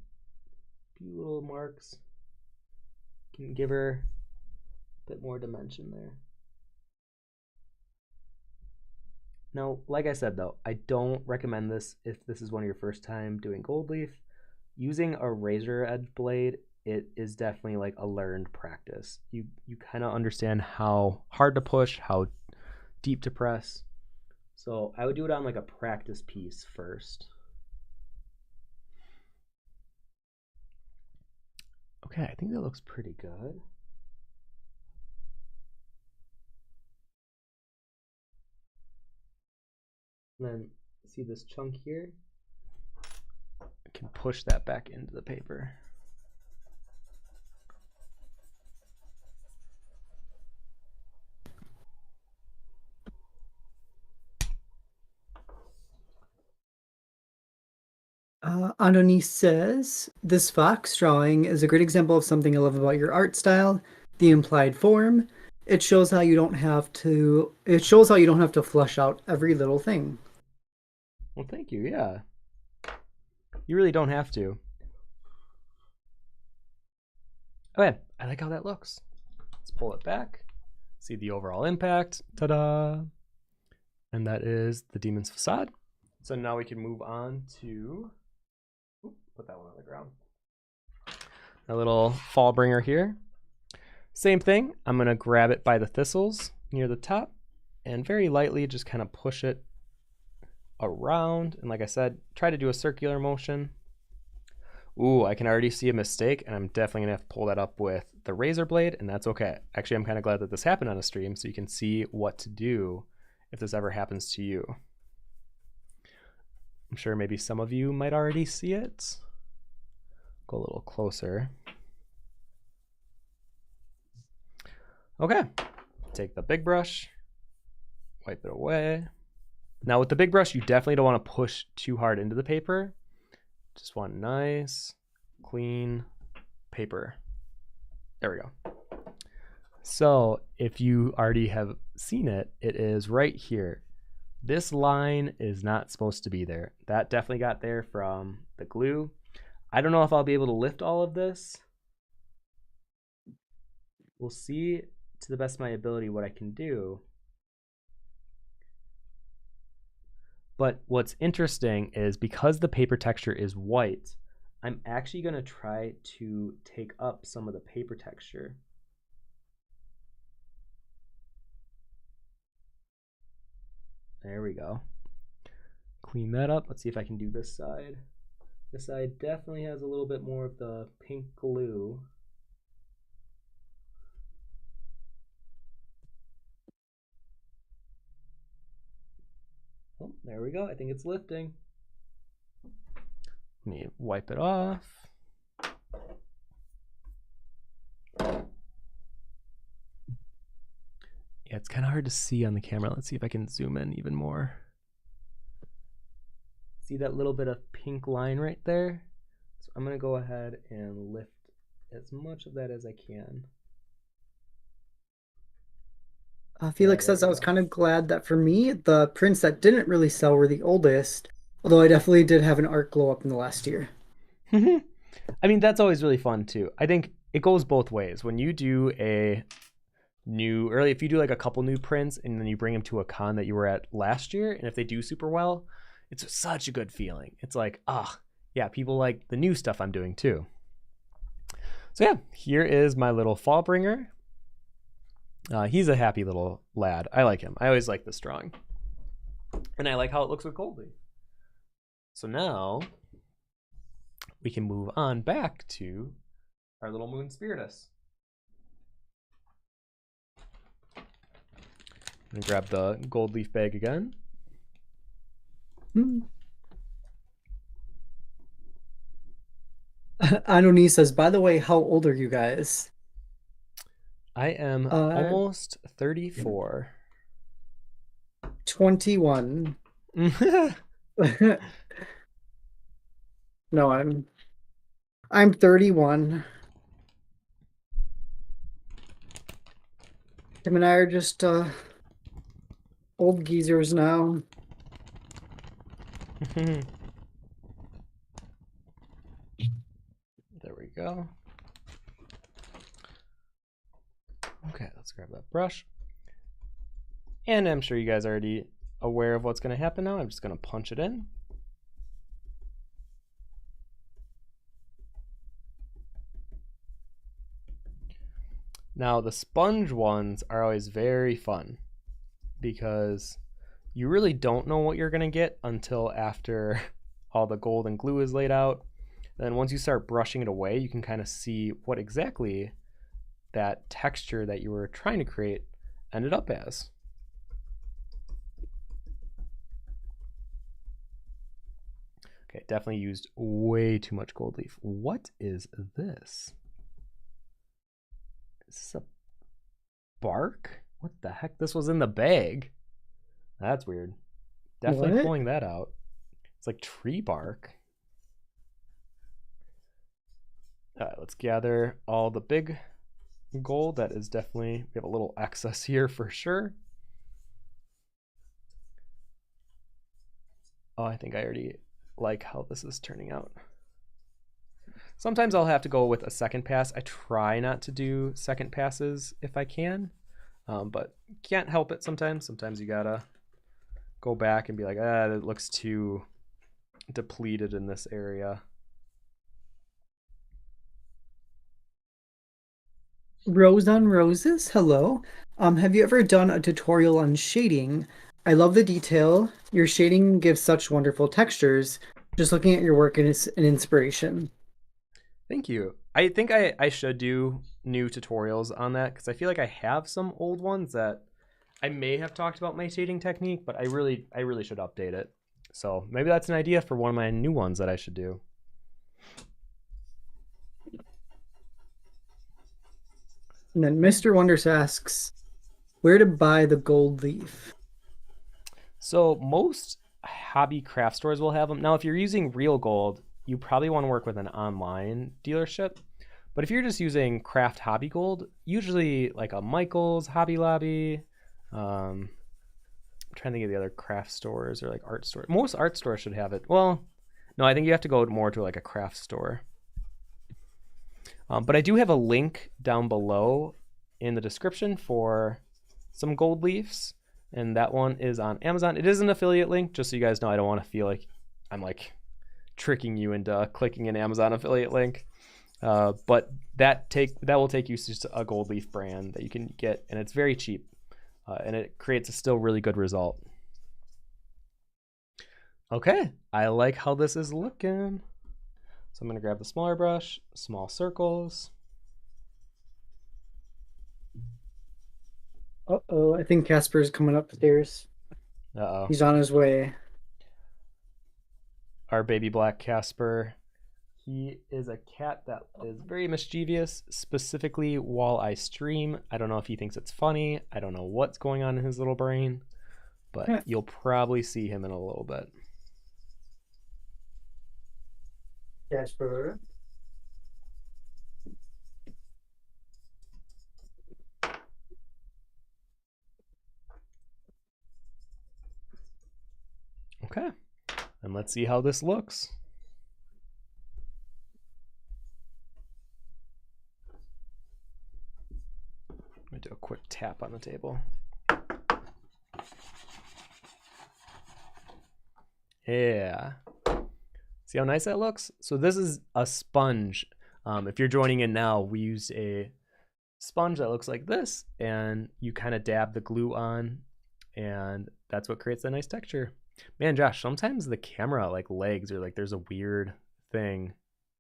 few little marks can give her a bit more dimension there. Now, like I said though, I don't recommend this if this is one of your first time doing gold leaf. Using a razor edge blade, it is definitely like a learned practice. You kind of understand how hard to push, how deep to press. So I would do it on like a practice piece first. Okay, I think that looks pretty good. And then see this chunk here? I can push that back into the paper. Andoni says, this fox drawing is a great example of something I love about your art style, the implied form. It shows how you don't have to flush out every little thing. Well, thank you. Yeah. You really don't have to. Okay, I like how that looks. Let's pull it back. See the overall impact. Ta-da! And that is the demon's facade. So now we can move on to put that one on the ground. A little fall bringer here. Same thing. I'm going to grab it by the thistles near the top and very lightly just kind of push it around. And like I said, try to do a circular motion. Ooh, I can already see a mistake, and I'm definitely going to have to pull that up with the razor blade, and that's okay. Actually, I'm kind of glad that this happened on a stream so you can see what to do if this ever happens to you. I'm sure maybe some of you might already see it. Go a little closer. Okay, take the big brush, wipe it away. Now with the big brush, you definitely don't want to push too hard into the paper. Just want nice, clean paper. There we go. So if you already have seen it, it is right here. This line is not supposed to be there. That definitely got there from the glue. I don't know if I'll be able to lift all of this. We'll see to the best of my ability what I can do. But what's interesting is because the paper texture is white, I'm actually going to try to take up some of the paper texture. There we go. Clean that up. Let's see if I can do this side. This side definitely has a little bit more of the pink glue. Oh, there we go. I think it's lifting. Let me wipe it off. Yeah, it's kind of hard to see on the camera. Let's see if I can zoom in even more. See that little bit of pink line right there? So I'm going to go ahead and lift as much of that as I can. Felix says, I was kind of glad that for me, the prints that didn't really sell were the oldest, although I definitely did have an art glow up in the last year. I mean, that's always really fun too. I think it goes both ways. When you do a new, or if you do like a couple new prints and then you bring them to a con that you were at last year, and if they do super well, it's such a good feeling. It's like, yeah, people like the new stuff I'm doing too. So yeah, here is my little fall bringer. He's a happy little lad. I like him. I always like this drawing. And I like how it looks with gold leaf. So now we can move on back to our little moon spiritus. I'm gonna grab the gold leaf bag again. Anoni says, by the way, how old are you guys? I am almost 34. 21. No, I'm 31. Tim and I are just old geezers now. go. Okay, let's grab that brush. And I'm sure you guys are already aware of what's going to happen now. I'm just going to punch it in. Now, the sponge ones are always very fun because you really don't know what you're going to get until after all the gold and glue is laid out. Then once you start brushing it away, you can kind of see what exactly that texture that you were trying to create ended up as. Okay, definitely used way too much gold leaf. What is this? Is this a bark? What the heck? This was in the bag. That's weird. Definitely What? pulling that out. It's like tree bark. All right, let's gather all the big gold. That is definitely, we have a little excess here for sure. Oh, I think I already like how this is turning out. Sometimes I'll have to go with a second pass. I try not to do second passes if I can, but can't help it sometimes. Sometimes you gotta go back and be like, ah, it looks too depleted in this area. Rose on Roses, hello. Have you ever done a tutorial on shading? I love the detail. Your shading gives such wonderful textures. Just looking at your work is an inspiration. Thank you. I think I should do new tutorials on that because I feel like I have some old ones that I may have talked about my shading technique, but I really should update it. So maybe that's an idea for one of my new ones that I should do. And then Mr. Wonders asks, where to buy the gold leaf? So most hobby craft stores will have them. Now, if you're using real gold, you probably want to work with an online dealership. But if you're just using craft hobby gold, usually like a Michael's, Hobby Lobby, I'm trying to think of the other craft stores or like art stores. Most art stores should have it. Well, no, I think you have to go more to like a craft store. But I do have a link down below in the description for some gold leaves, and that one is on Amazon. It is an affiliate link, just so you guys know. I don't want to feel like I'm like tricking you into clicking an Amazon affiliate link. But that will take you to a gold leaf brand that you can get, and it's very cheap, and it creates a still really good result. Okay, I like how this is looking. So I'm going to grab the smaller brush, small circles. Uh-oh, I think Casper's coming upstairs. Uh-oh. He's on his way. Our baby black Casper. He is a cat that is very mischievous, specifically while I stream. I don't know if he thinks it's funny. I don't know what's going on in his little brain, but you'll probably see him in a little bit. Casper. Okay, and let's see how this looks. Let me do a quick tap on the table. Yeah. See how nice that looks? So this is a sponge. If you're joining in now, we used a sponge that looks like this, and you kind of dab the glue on, and that's what creates a nice texture. Man, Josh, sometimes the camera like lags, or like there's a weird thing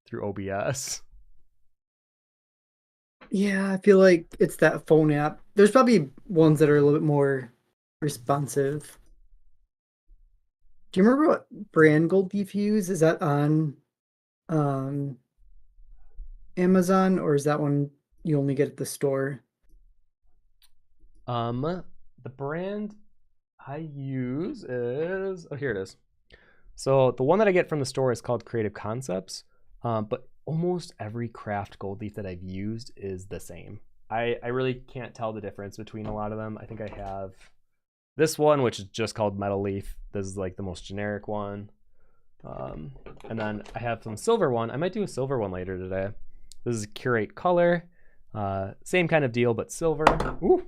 through OBS. Yeah, I feel like it's that phone app. There's probably ones that are a little bit more responsive. Do you remember what brand gold leaf you use? Is that on um, Amazon, or is that one you only get at the store? The brand I use is, oh, here it is. So the one that I get from the store is called Creative Concepts, but almost every craft gold leaf that I've used is the same. I really can't tell the difference between a lot of them. I think I have this one, which is just called Metal Leaf. This is like the most generic one. And then I have some silver one. I might do a silver one later today. This is curate color. Same kind of deal, but silver. Ooh.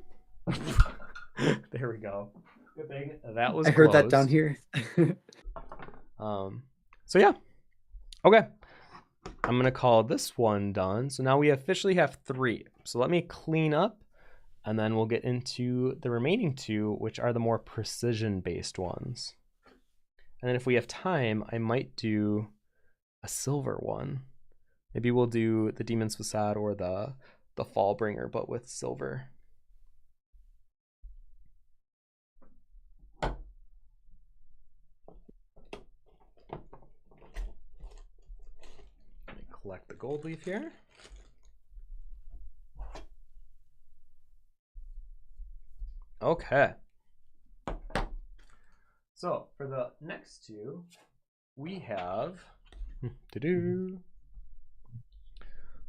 There we go. Good thing that was I heard that closed. down here. So yeah. Okay. I'm going to call this one done. So now we officially have 3. So let me clean up, and then we'll get into the remaining 2, which are the more precision-based ones. And then if we have time, I might do a silver one. Maybe we'll do the Demon's Facade or the Fallbringer, but with silver. Let me collect the gold leaf here. Okay. So for the next 2, we have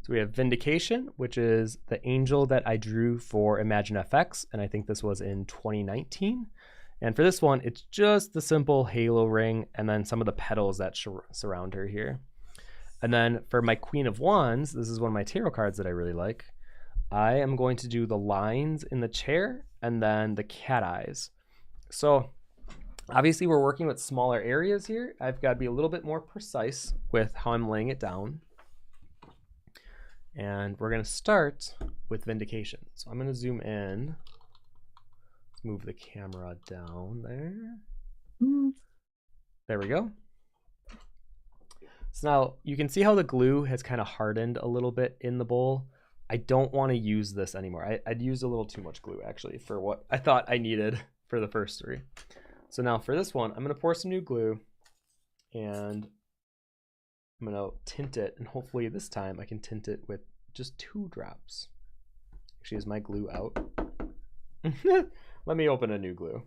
So we have Vindication, which is the angel that I drew for Imagine FX, and I think this was in 2019. And for this one, it's just the simple halo ring and then some of the petals that surround her here. And then for my Queen of Wands, this is one of my tarot cards that I really like. I am going to do the lines in the chair and then the cat eyes. So obviously we're working with smaller areas here. I've got to be a little bit more precise with how I'm laying it down. And we're going to start with Vindication. So I'm going to zoom in. Let's move the camera down there. There we go. So now you can see how the glue has kind of hardened a little bit in the bowl. I don't want to use this anymore. I'd used a little too much glue actually for what I thought I needed for the first 3. So now for this one, I'm going to pour some new glue and I'm going to tint it, and hopefully this time I can tint it with just 2 drops. Actually, is my glue out? Let me open a new glue.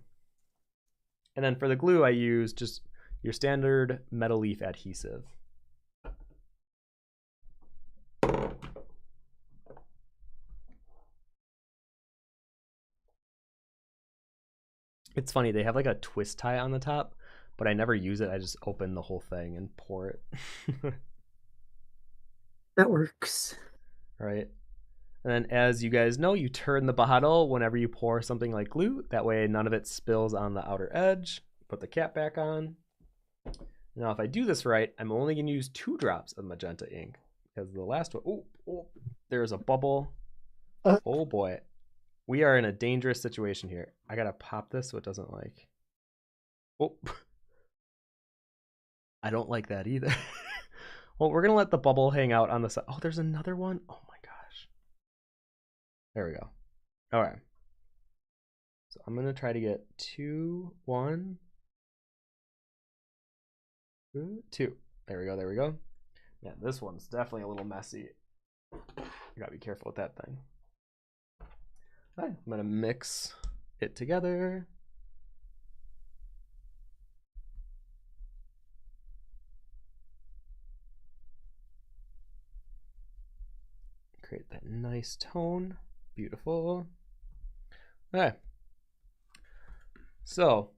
And then for the glue, I use just your standard metal leaf adhesive. It's funny, they have like a twist tie on the top, but I never use it. I just open the whole thing and pour it. That works. Right. And then as you guys know, you turn the bottle whenever you pour something like glue. That way none of it spills on the outer edge. Put the cap back on. Now if I do this right, I'm only going to use 2 drops of magenta ink, because the last one, oh, there's a bubble. Oh boy. We are in a dangerous situation here. I got to pop this so it doesn't like... Oh. I don't like that either. Well, we're going to let the bubble hang out on the side. Oh, there's another one. Oh my gosh. There we go. All right. So I'm going to try to get 2, 1, 2. There we go. There we go. Yeah, this one's definitely a little messy. You got to be careful with that thing. All right, I'm going to mix it together. Create that nice tone. Beautiful. Okay. So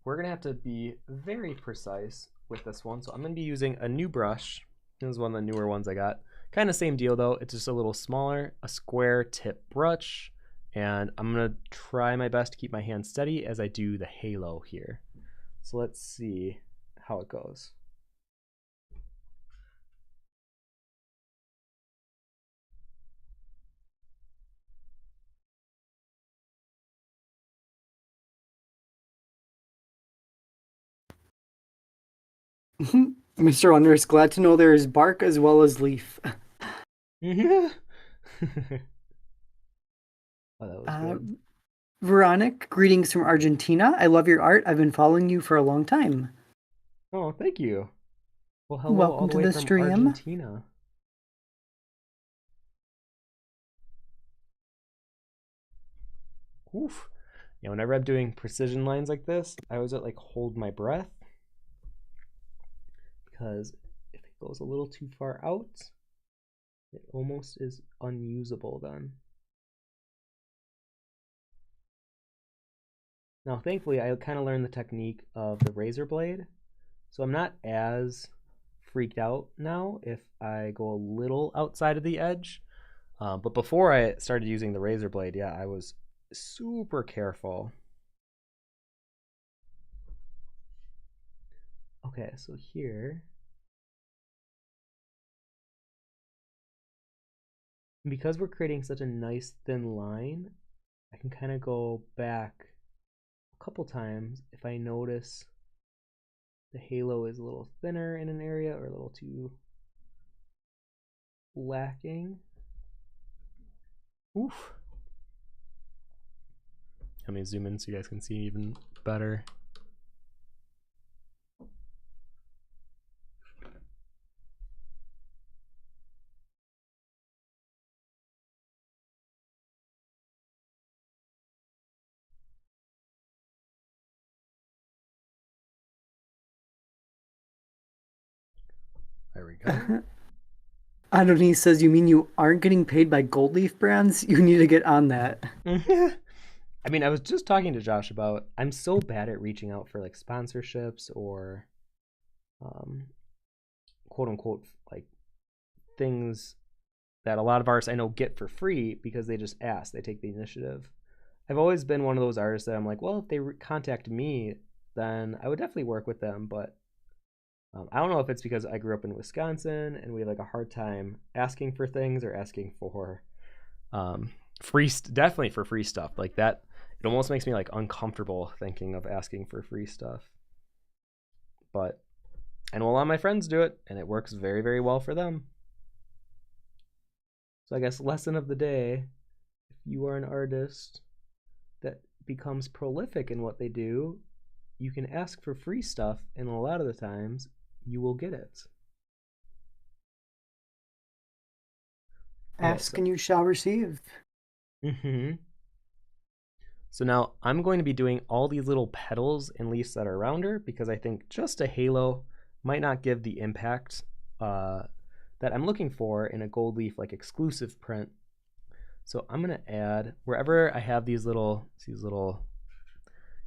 we're going to have to be very precise with this one. So I'm going to be using a new brush. This is one of the newer ones I got. Kind of same deal though. It's just a little smaller, a square tip brush. And I'm going to try my best to keep my hand steady as I do the halo here. So let's see how it goes. Mr. Wonder is glad to know there is bark as well as leaf. Oh, that was good. Veronica, greetings from Argentina. I love your art. I've been following you for a long time. Oh, thank you. Well, hello, Welcome all the to way the from stream. Argentina. Oof. Yeah, whenever I'm doing precision lines like this, I always like hold my breath, because if it goes a little too far out, it almost is unusable then. Now, thankfully, I kind of learned the technique of the razor blade, so I'm not as freaked out now if I go a little outside of the edge. But before I started using the razor blade, yeah, I was super careful. Okay, so here, because we're creating such a nice thin line, I can kind of go back a couple times if I notice the halo is a little thinner in an area or a little too lacking. Oof. Let me zoom in so you guys can see even better. There we go. Adonai says, "You mean you aren't getting paid by Gold Leaf brands? You need to get on that." I mean, I was just talking to Josh about I'm so bad at reaching out for like sponsorships or quote unquote like things that a lot of artists I know get for free because they just ask, they take the initiative. I've always been one of those artists that I'm like, well, if they contact me, then I would definitely work with them. But I don't know if it's because I grew up in Wisconsin and we have like a hard time asking for things or asking for definitely for free stuff like that. It almost makes me like uncomfortable thinking of asking for free stuff. But I know a lot of my friends do it and it works very, very well for them. So I guess lesson of the day, if you are an artist that becomes prolific in what they do, you can ask for free stuff, and a lot of the times you will get it. Ask and you shall receive. So now I'm going to be doing all these little petals and leaves that are around her because I think just a halo might not give the impact that I'm looking for in a gold leaf like exclusive print. So I'm going to add wherever I have these little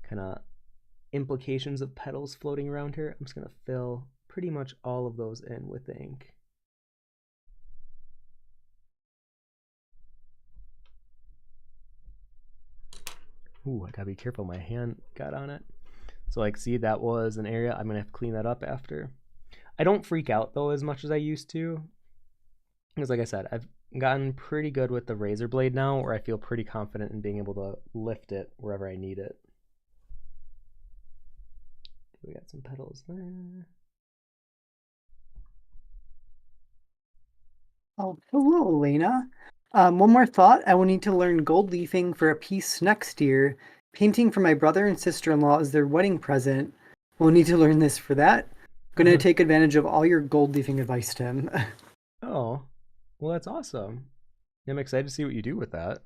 kind of implications of petals floating around here, I'm just going to fill pretty much all of those in with the ink. Ooh, I gotta be careful, my hand got on it. So like, see, that was an area I'm gonna have to clean that up after. I don't freak out though as much as I used to, because like I said, I've gotten pretty good with the razor blade now, where I feel pretty confident in being able to lift it wherever I need it. We got some petals there. Oh, hello, Elena. One more thought. I will need to learn gold leafing for a piece next year. Painting for my brother and sister-in-law as their wedding present. We'll need to learn this for that. I'm going to take advantage of all your gold leafing advice, Tim. Oh, well, that's awesome. I'm excited to see what you do with that.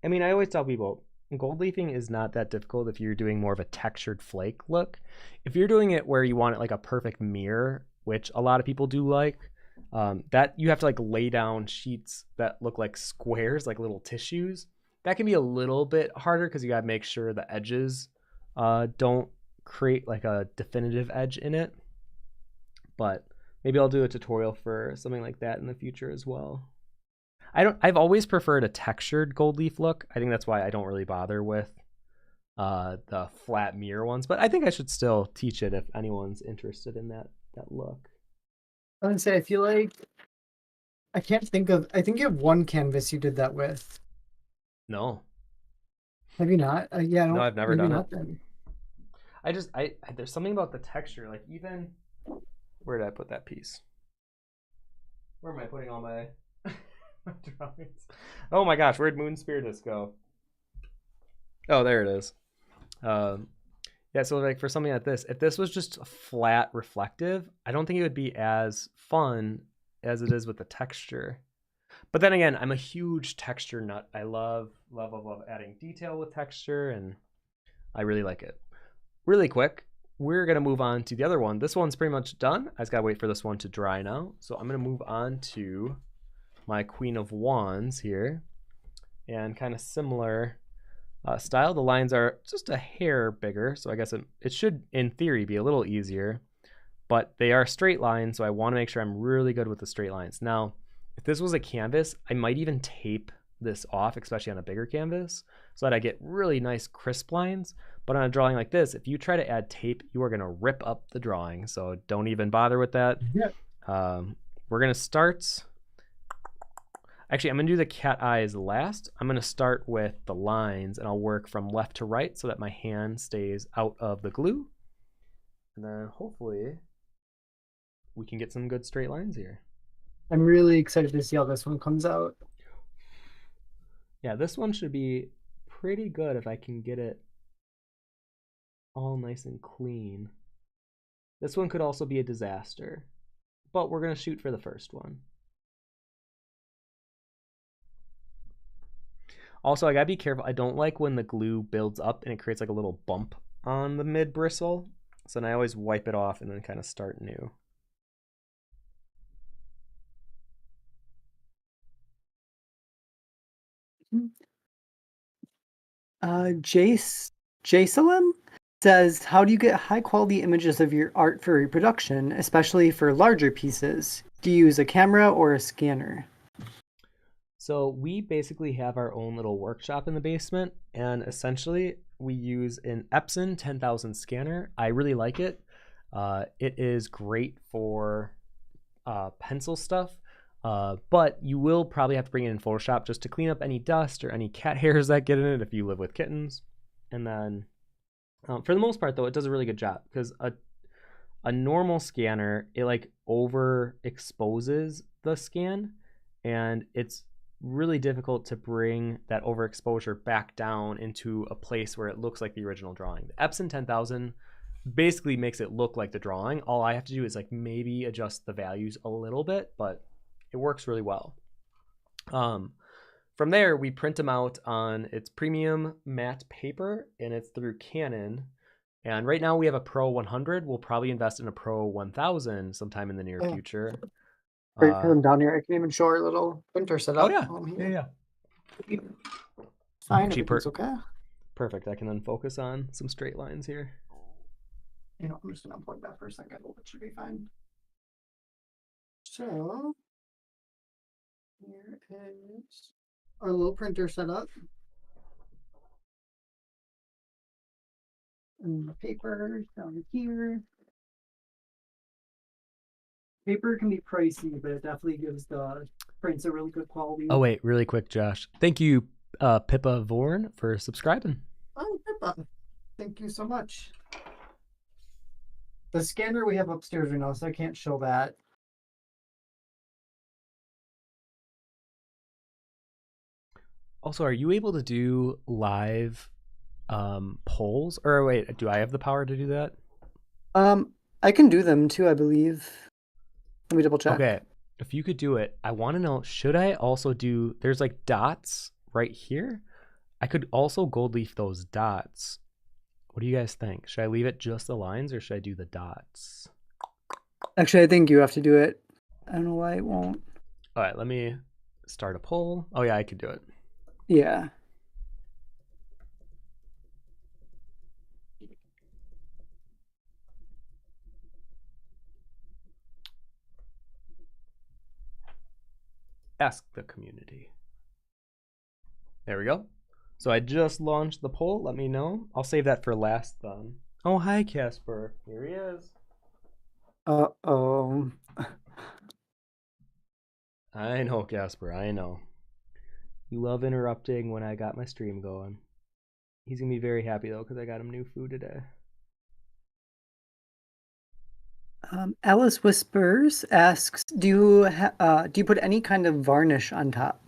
I mean, I always tell people gold leafing is not that difficult if you're doing more of a textured flake look. If you're doing it where you want it like a perfect mirror, which a lot of people do like, that you have to like lay down sheets that look like squares, like little tissues. That can be a little bit harder because you got to make sure the edges don't create like a definitive edge in it. But maybe I'll do a tutorial for something like that in the future as well. I've always preferred a textured gold leaf look. I think that's why I don't really bother with the flat mirror ones, but I think I should still teach it if anyone's interested in that look. I would say I feel like I can't think of. I think you have one canvas you did that with. No. Have you not? Yeah, I don't. No, I've never done not it. Then. I there's something about the texture, like even where did I put that piece? Where am I putting all my my drawings? Oh my gosh, where'd Moon Spiritus go? Oh, there it is. Yeah, so like for something like this, if this was just flat reflective, I don't think it would be as fun as it is with the texture. But then again, I'm a huge texture nut. I love adding detail with texture, and I really like it. Really quick, we're going to move on to the other one. This one's pretty much done. I just got to wait for this one to dry now. So I'm going to move on to my Queen of Wands here, and kind of similar style. The lines are just a hair bigger, so I guess it should, in theory, be a little easier. but they are straight lines, so I want to make sure I'm really good with the straight lines. Now, if this was a canvas, I might even tape this off, especially on a bigger canvas, so that I get really nice crisp lines. But on a drawing like this, if you try to add tape, you are going to rip up the drawing, so don't even bother with that. Yeah. We're going to start... Actually, I'm going to do the cat eyes last. I'm going to start with the lines, and I'll work from left to right so that my hand stays out of the glue. And then hopefully we can get some good straight lines here. I'm really excited to see how this one comes out. Yeah, this one should be pretty good if I can get it all nice and clean. This one could also be a disaster, but we're going to shoot for the first one. Also, I gotta be careful. I don't like when the glue builds up and it creates like a little bump on the mid bristle. So then I always wipe it off and then kind of start new. Jacelem says, how do you get high quality images of your art for reproduction, especially for larger pieces? Do you use a camera or a scanner? So we basically have our own little workshop in the basement, and essentially we use an Epson 10,000 scanner. I really like it. It is great for pencil stuff, but you will probably have to bring it in Photoshop just to clean up any dust or any cat hairs that get in it if you live with kittens. And then for the most part, though, it does a really good job because a normal scanner, it like overexposes the scan, and it's really difficult to bring that overexposure back down into a place where it looks like the original drawing. The Epson 10,000 basically makes it look like the drawing. All I have to do is like maybe adjust the values a little bit, but it works really well. From there, we print them out on its premium matte paper, and it's through Canon. And right now we have a Pro 100. We'll probably invest in a Pro 1000 sometime in the near future. Great for them down here. I can even show our little printer setup. Oh yeah, yeah. Fine, everything's okay. Perfect. I can then focus on some straight lines here. You know, I'm just gonna unplug that for a second. It should be fine. So here is our little printer setup. And the paper down here. Paper can be pricey, but it definitely gives the prints a really good quality. Oh wait, really quick, Josh. Thank you, Pippa Vorn, for subscribing. Oh, Pippa. Thank you so much. The scanner we have upstairs right now, so I can't show that. Also, are you able to do live polls? Or wait, do I have the power to do that? I can do them too, I believe. Let me double check. Okay, if you could do it, I want to know, should I also do, there's like dots right here. I could also gold leaf those dots. What do you guys think? Should I leave it just the lines or should I do the dots? Actually, I think you have to do it. I don't know why it won't. All right, let me start a poll. Oh yeah, I could do it. Yeah. Ask the community. There we go. So I just launched the poll. Let me know. I'll save that for last then. Oh, hi, Casper. Here he is. Uh-oh. I know, Casper. I know. You love interrupting when I got my stream going. He's going to be very happy, though, because I got him new food today. Alice Whispers asks, do you put any kind of varnish on top?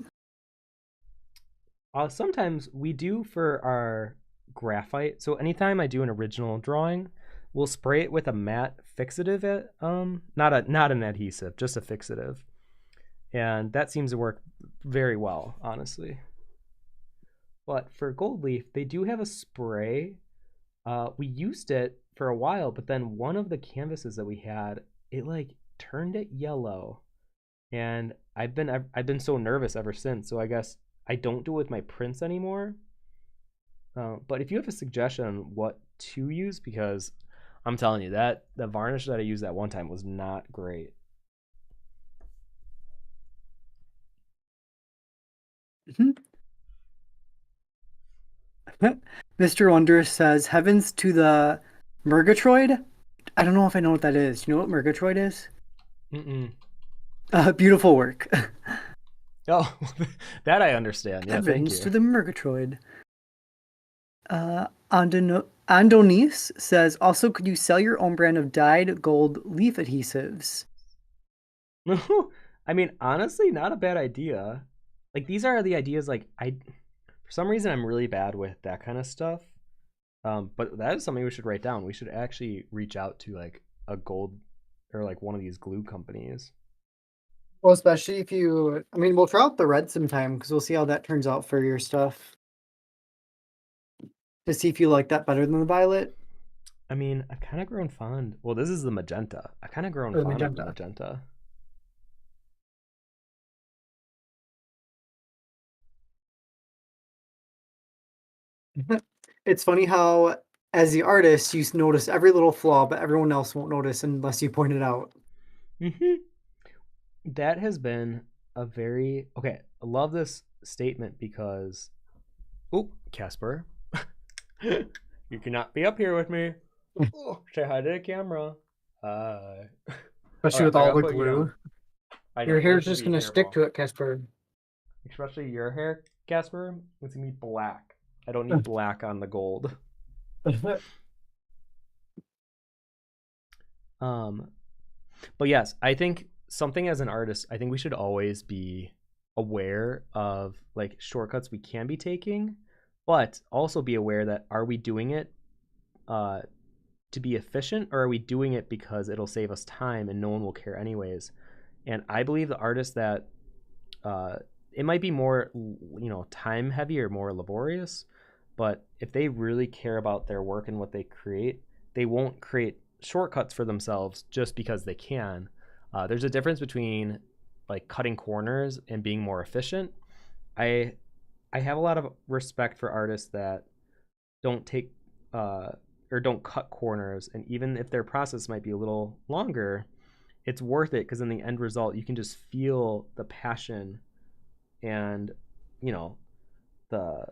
Sometimes we do for our graphite. So anytime I do an original drawing, we'll spray it with a matte fixative, not an adhesive, just a fixative. And that seems to work very well, honestly. But for gold leaf, they do have a spray. We used it for a while, but then one of the canvases that we had, it like turned it yellow. And I've been so nervous ever since. So I guess I don't do it with my prints anymore. But if you have a suggestion on what to use, because I'm telling you that the varnish that I used that one time was not great. Mhm. Mr. Wondrous says, Heavens to the Murgatroyd? I don't know if I know what that is. You know what Murgatroyd is? Mm-mm. Beautiful work. Oh, that I understand. Yeah, thank Heavens you. to the Murgatroyd. Andonis says, also, could you sell your own brand of dyed gold leaf adhesives? I mean, honestly, not a bad idea. Like these are the ideas. Like for some reason, I'm really bad with that kind of stuff. But that is something we should write down. We should actually reach out to like a gold or like one of these glue companies. Well, especially if you, I mean, we'll try out the red sometime because we'll see how that turns out for your stuff to see if you like that better than the violet I mean, I've kind of grown fond. Well, this is the magenta. I've kind of grown or the fond of the magenta. magenta. It's funny how, as the artist, you notice every little flaw, but everyone else won't notice unless you point it out. Hmm. That has been a very okay. I love this statement because oh, Casper, you cannot be up here with me. Oh, say hi to the camera. Hi. Especially Okay, with I all gotta the put you down. glue. I Your know this hair's should just be gonna stick careful, to it, Casper. especially your hair, Casper. It's gonna be black. I don't need black on the gold. Um, but yes, I think something as an artist, I think we should always be aware of like shortcuts we can be taking, but also be aware that are we doing it uh, to be efficient or are we doing it because it'll save us time and no one will care anyways? And I believe the artists that uh, it might be more time heavy or more laborious, but if they really care about their work and what they create, they won't create shortcuts for themselves just because they can. There's a difference between like cutting corners and being more efficient. I i have a lot of respect for artists that don't take uh, or don't cut corners, and even if their process might be a little longer, it's worth it because in the end result you can just feel the passion and you know the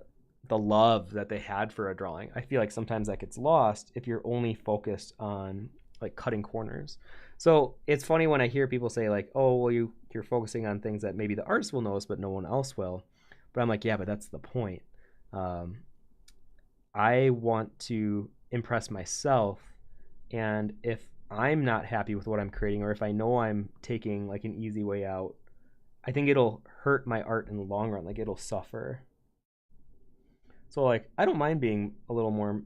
the love that they had for a drawing. I feel like sometimes that gets lost if you're only focused on like cutting corners. So it's funny when I hear people say like, "Oh, well, you're focusing on things that maybe the artist will notice, but no one else will." But I'm like, yeah, but that's the point. Um, I want to impress myself, and if I'm not happy with what I'm creating, or if I know I'm taking like an easy way out, I think it'll hurt my art in the long run. Like it'll suffer. So like I don't mind being a little more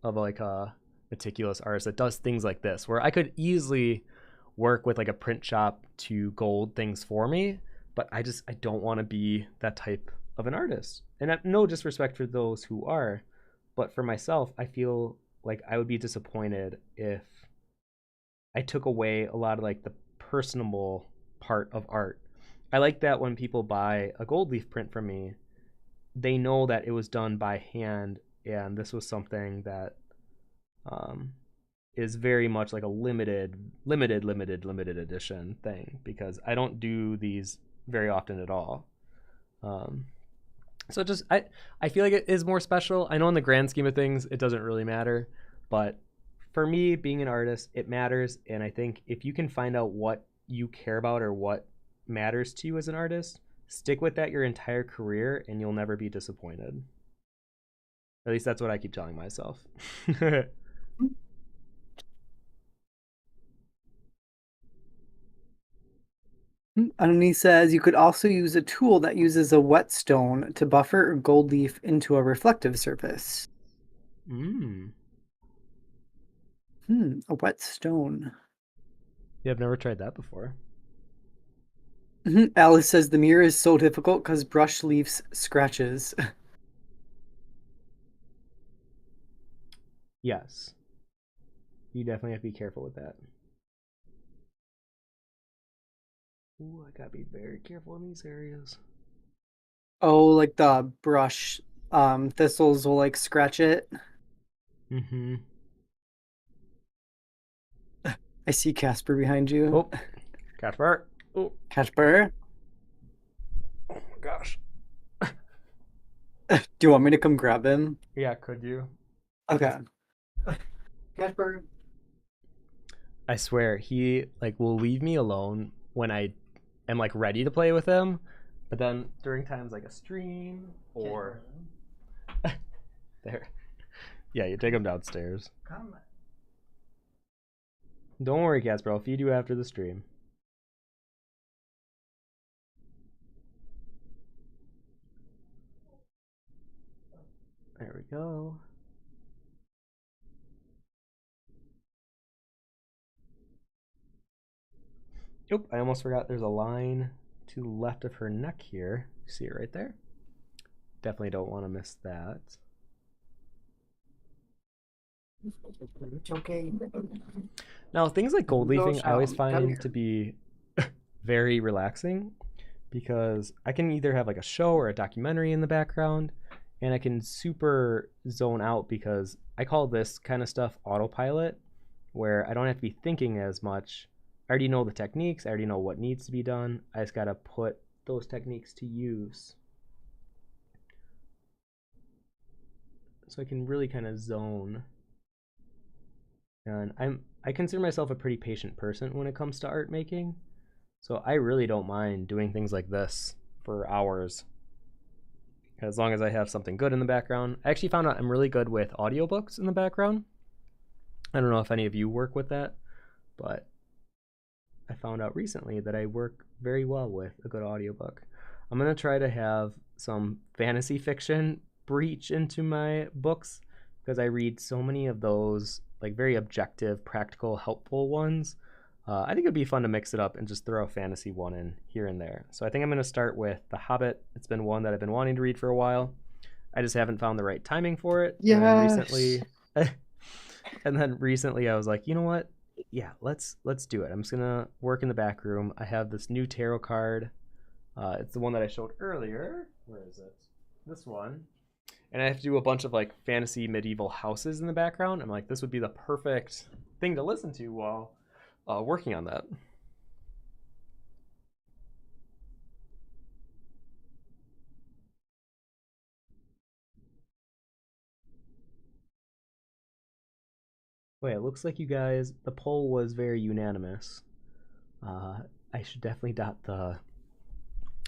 of like a meticulous artist that does things like this, where I could easily work with like a print shop to gold things for me, but I don't want to be that type of an artist. And no disrespect for those who are, but for myself, I feel like I would be disappointed if I took away a lot of like the personable part of art. I like that when people buy a gold leaf print from me, they know that it was done by hand and this was something that um, is very much like a limited edition thing because I don't do these very often at all. Um, so just I feel like it is more special. I know in the grand scheme of things it doesn't really matter, but for me being an artist it matters, and I think if you can find out what you care about or what matters to you as an artist, stick with that your entire career and you'll never be disappointed. At least that's what I keep telling myself. And he says you could also use a tool that uses a whetstone to buffer a gold leaf into a reflective surface. Mm. A whetstone. Yeah, I've never tried that before. Alice says the mirror is so difficult because brush leaves scratches. Yes, you definitely have to be careful with that. Ooh, I gotta be very careful in these areas. Oh, like the brush thistles will like scratch it. Mm-hmm. I see Casper behind you. Oh, Casper. Oh, Casper, oh my gosh. do you want me to come grab him? Yeah, could you? Okay. Casper. I swear he like will leave me alone when I am like ready to play with him, but then during times like a stream or there, yeah, you take him downstairs. Come. Don't worry, Casper. I'll feed you after the stream. There we go. Oop, I almost forgot there's a line to the left of her neck here. See it right there? Definitely don't want to miss that. It's okay. Now, things like gold Go leafing I always Come here. find to be very relaxing because I can either have like a show or a documentary in the background and I can super zone out because I call this kind of stuff autopilot where I don't have to be thinking as much. I already know the techniques, I already know what needs to be done. I just got to put those techniques to use. So I can really kind of zone. And I consider myself a pretty patient person when it comes to art making. So I really don't mind doing things like this for hours as long as I have something good in the background. I actually found out I'm really good with audiobooks in the background. I don't know if any of you work with that, but I found out recently that I work very well with a good audiobook. I'm going to try to have some fantasy fiction breach into my books because I read so many of those like very objective, practical, helpful ones. I think it'd be fun to mix it up and just throw a fantasy one in here and there. So I think I'm going to start with The Hobbit. It's been one that I've been wanting to read for a while. I just haven't found the right timing for it. Yes. And then recently I was like, you know what? Yeah, let's do it. I'm just gonna work in the back room. I have this new tarot card. It's the one that I showed earlier. Where is it? This one. And I have to do a bunch of like fantasy medieval houses in the background. I'm like, this would be the perfect thing to listen to while working on that. Wait, it looks like you guys, the poll was very unanimous. I should definitely dot the,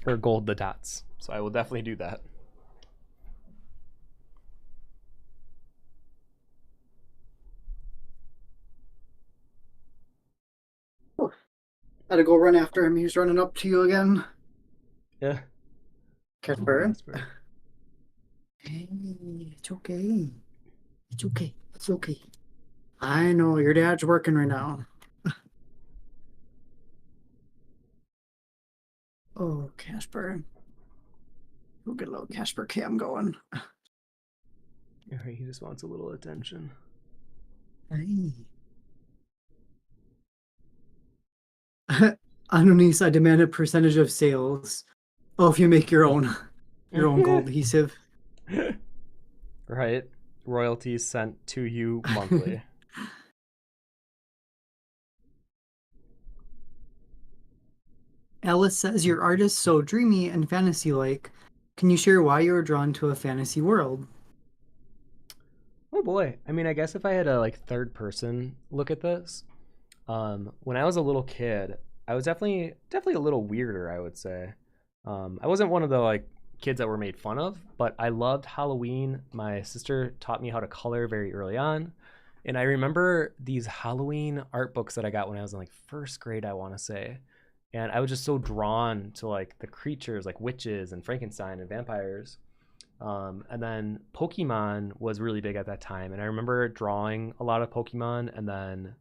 or gold the dots. So I will definitely do that. Had to go run after him. He's running up to you again. Yeah. Casper. Casper. Hey, it's okay. It's okay. It's okay. I know your dad's working right now. Oh, Casper. We'll get a little Casper cam going. All right, he just wants a little attention. Hey. Underneath, I demand a percentage of sales. Oh, if you make your own gold adhesive. Right. Royalties sent to you monthly. Alice says your art is so dreamy and fantasy-like. Can you share why you were drawn to a fantasy world? Oh boy. I mean, I guess if I had a like third person look at this, when I was a little kid, I was definitely a little weirder, I would say. I wasn't one of the like kids that were made fun of, but I loved Halloween. My sister taught me how to color very early on. And I remember these Halloween art books that I got when I was in like first grade, I want to say. And I was just so drawn to like the creatures like witches and Frankenstein and vampires. And then Pokemon was really big at that time. And I remember drawing a lot of Pokemon. And then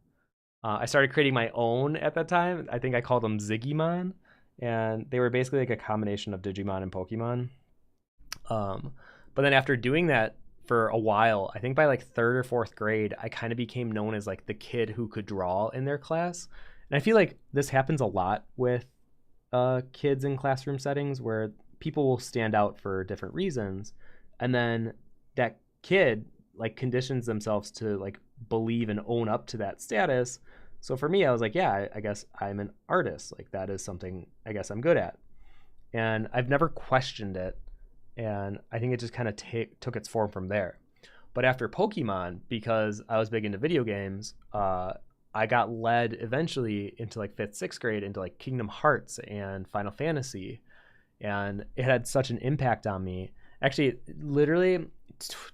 I started creating my own at that time. I think I called them Ziggymon. And they were basically like a combination of Digimon and Pokemon. But then after doing that for a while, I think by like third or fourth grade, I kind of became known as like the kid who could draw in their class. And I feel like this happens a lot with kids in classroom settings where people will stand out for different reasons. And then that kid like conditions themselves to like believe and own up to that status So for me, I was like, yeah, I guess I'm an artist. Like that is something I guess I'm good at. And I've never questioned it. And I think it just kind of took its form from there. But after Pokemon, because I was big into video games, I got led eventually into like fifth, sixth grade into like Kingdom Hearts and Final Fantasy, and it had such an impact on me. Actually, literally,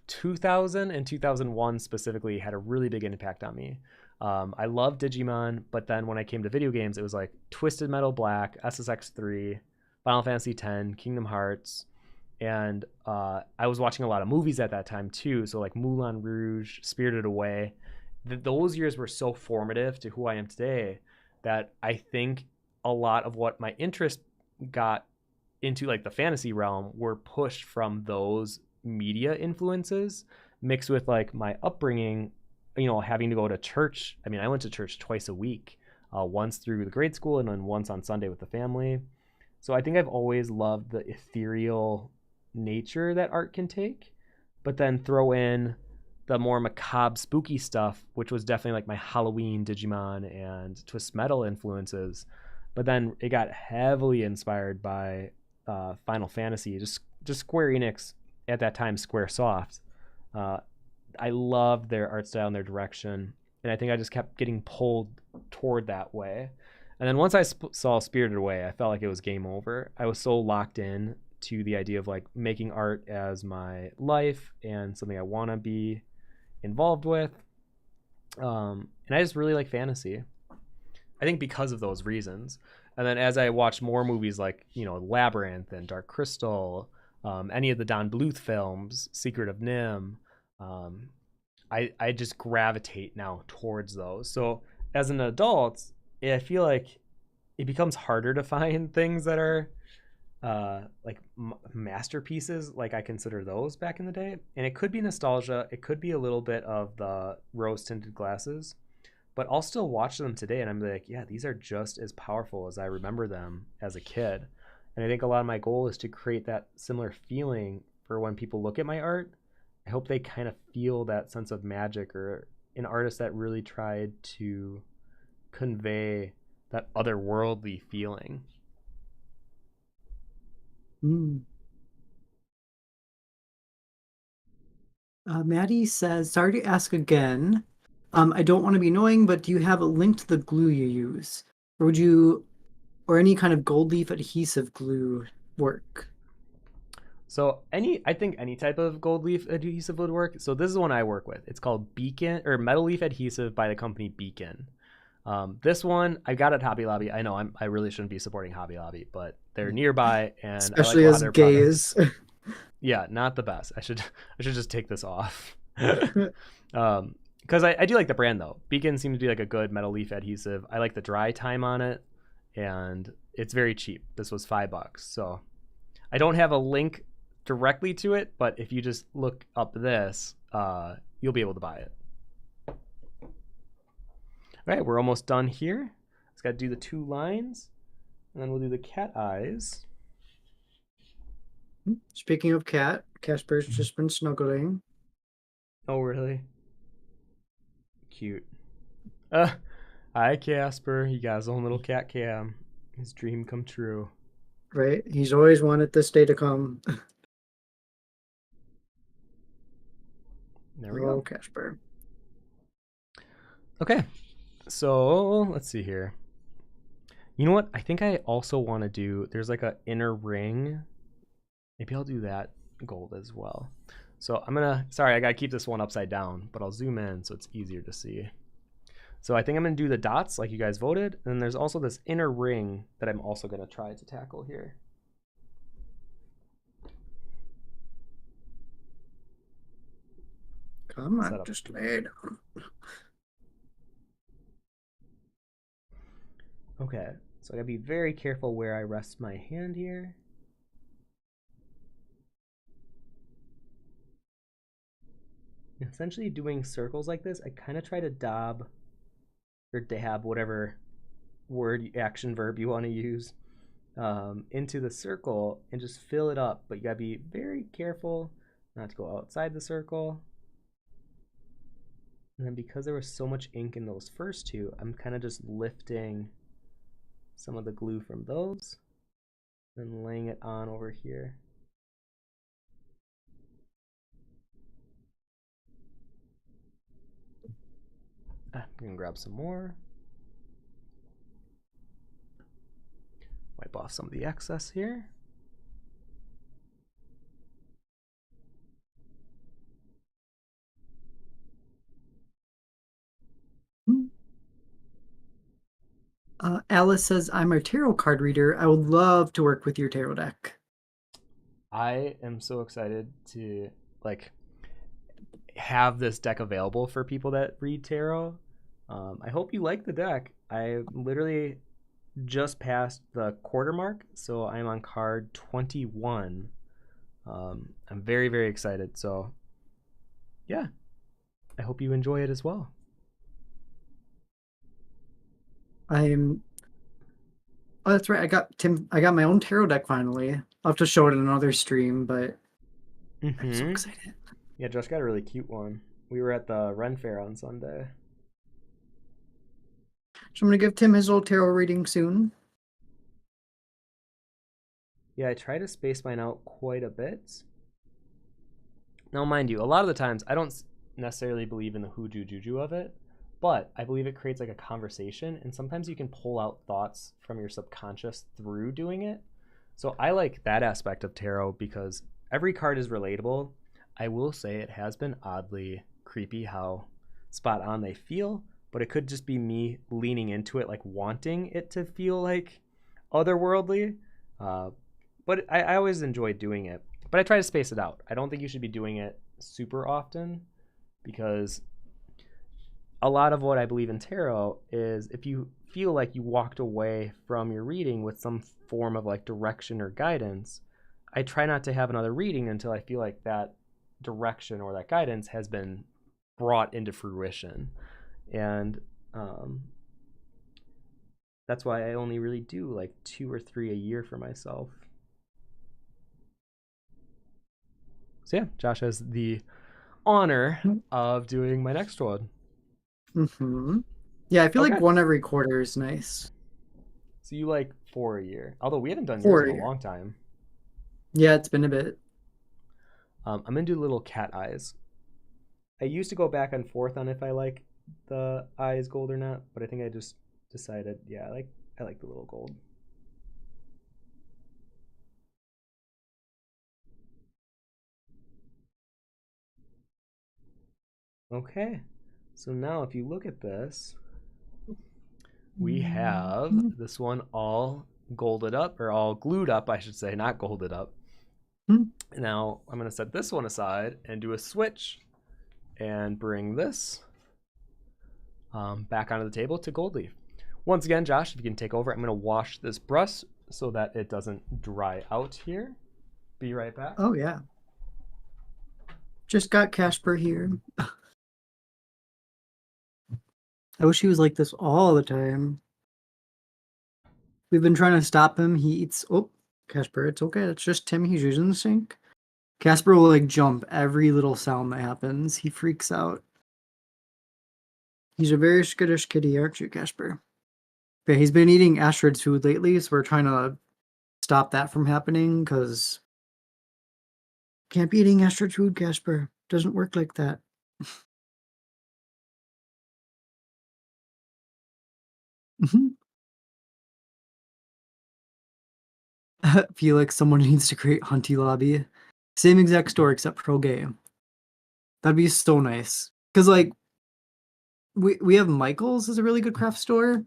2000 and 2001 specifically had a really big impact on me. I love Digimon, but then when I came to video games, it was like Twisted Metal Black, SSX3, Final Fantasy X, Kingdom Hearts, and I was watching a lot of movies at that time too. So like Moulin Rouge, Spirited Away. Those years were so formative to who I am today that I think a lot of what my interest got into like the fantasy realm were pushed from those media influences mixed with like my upbringing, having to go to church. I mean, I went to church twice a week, once through the grade school and then once on Sunday with the family. So I think I've always loved the ethereal nature that art can take, but then throw in the more macabre, spooky stuff, which was definitely like my Halloween, Digimon, and Twist Metal influences. But then it got heavily inspired by Final Fantasy, just Square Enix at that time, SquareSoft. Uh, I loved their art style and their direction, and I think I just kept getting pulled toward that way. And then once I saw Spirited Away, I felt like it was game over. I was so locked in to the idea of like making art as my life and something I want to be involved with. And I just really like fantasy. I think because of those reasons. And then as I watched more movies like, Labyrinth and Dark Crystal, any of the Don Bluth films, Secret of Nim, I just gravitate now towards those. So as an adult, I feel like it becomes harder to find things that are like masterpieces. Like I consider those back in the day, and it could be nostalgia. It could be a little bit of the rose tinted glasses, but I'll still watch them today, and I'm like, yeah, these are just as powerful as I remember them as a kid. And I think a lot of my goal is to create that similar feeling for when people look at my art. I hope they kind of feel that sense of magic, or an artist that really tried to convey that otherworldly feeling. Mm. Maddie says, sorry to ask again. I don't want to be annoying, but do you have a link to the glue you use? Or would you, or any kind of gold leaf adhesive glue work? So I think any type of gold leaf adhesive would work. So this is one I work with. It's called Beacon, or Metal Leaf Adhesive by the company Beacon. This one I got at Hobby Lobby. I know I really shouldn't be supporting Hobby Lobby, but they're nearby, and I like Especially a lot of as their products. gays. Yeah, not the best. I should just take this off. Because I do like the brand though. Beacon seems to be like a good metal leaf adhesive. I like the dry time on it, and it's very cheap. This was $5, so I don't have a link directly to it, but if you just look up this, you'll be able to buy it. All right, we're almost done here. Just got to do the 2 lines, and then we'll do the cat eyes. Speaking of cat, Casper's just been snuggling. Oh, really? Cute. Uh, Hi, Casper. He got his own little cat cam. His dream come true. Right? He's always wanted this day to come. There we Oh, go. Casper. Okay, so let's see here. You know what? I think I also want to do, there's like a inner ring. Maybe I'll do that gold as well. So sorry, I gotta keep this one upside down, but I'll zoom in so it's easier to see. So I think I'm gonna do the dots like you guys voted. And then there's also this inner ring that I'm also gonna try to tackle here. Come on, just lay down. Okay, so I gotta be very careful where I rest my hand here. Essentially doing circles like this, I kind of try to dab or dab, whatever word, action, verb you want to use, into the circle and just fill it up. But you gotta be very careful not to go outside the circle. And then because there was so much ink in those first two, I'm kind of just lifting some of the glue from those and laying it on over here. I'm gonna grab some more. Wipe off some of the excess here. Alice says, I'm a tarot card reader. I would love to work with your tarot deck. I am so excited to like have this deck available for people that read tarot. I hope you like the deck. I literally just passed the quarter mark, so I'm on card 21. I'm very, very excited. So, yeah, I hope you enjoy it as well. I'm. Oh, that's right. I got my own tarot deck finally. I'll have to show it in another stream, but I'm so excited. Yeah, Josh got a really cute one. We were at the Ren Fair on Sunday. So I'm gonna give Tim his little tarot reading soon. Yeah, I try to space mine out quite a bit. Now, mind you, a lot of the times I don't necessarily believe in the hoodoo juju of it, but I believe it creates like a conversation, and sometimes you can pull out thoughts from your subconscious through doing it. So I like that aspect of tarot because every card is relatable. I will say it has been oddly creepy how spot on they feel, but it could just be me leaning into it, like wanting it to feel like otherworldly. But I always enjoy doing it. But I try to space it out. I don't think you should be doing it super often because a lot of what I believe in tarot is if you feel like you walked away from your reading with some form of like direction or guidance, I try not to have another reading until I feel like that direction or that guidance has been brought into fruition. And that's why I only really do like 2 or 3 a year for myself. So yeah, Josh has the honor of doing my next one. Yeah, I feel Okay. like one every quarter is nice. So you like 4 a year, although we haven't done yours 4 in a a year. long time. Yeah, it's been a bit. I'm gonna do little cat eyes. I used to go back and forth on if I like the eyes gold or not, but I think I just decided, yeah, I like the little gold. Okay, so now if you look at this, we have this one all golded up, or all glued up, I should say, not golded up. Now I'm gonna set this one aside and do a switch and bring this back onto the table to gold leaf. Once again, Josh, if you can take over, I'm gonna wash this brush so that it doesn't dry out here. Be right back. Oh yeah. Just got Casper here. I wish he was like this all the time. We've been trying to stop him. He eats. Oh, Casper, it's okay. It's just Tim. He's using the sink. Casper will like jump every little sound that happens. He freaks out. He's a very skittish kitty, aren't you, Casper? Yeah, he's been eating Astrid's food lately, so we're trying to stop that from happening because can't be eating Astrid's food, Casper. Doesn't work like that. I feel like someone needs to create Hunty Lobby. Same exact store except pro game. That'd be so nice. Cause like we have Michael's is a really good craft store.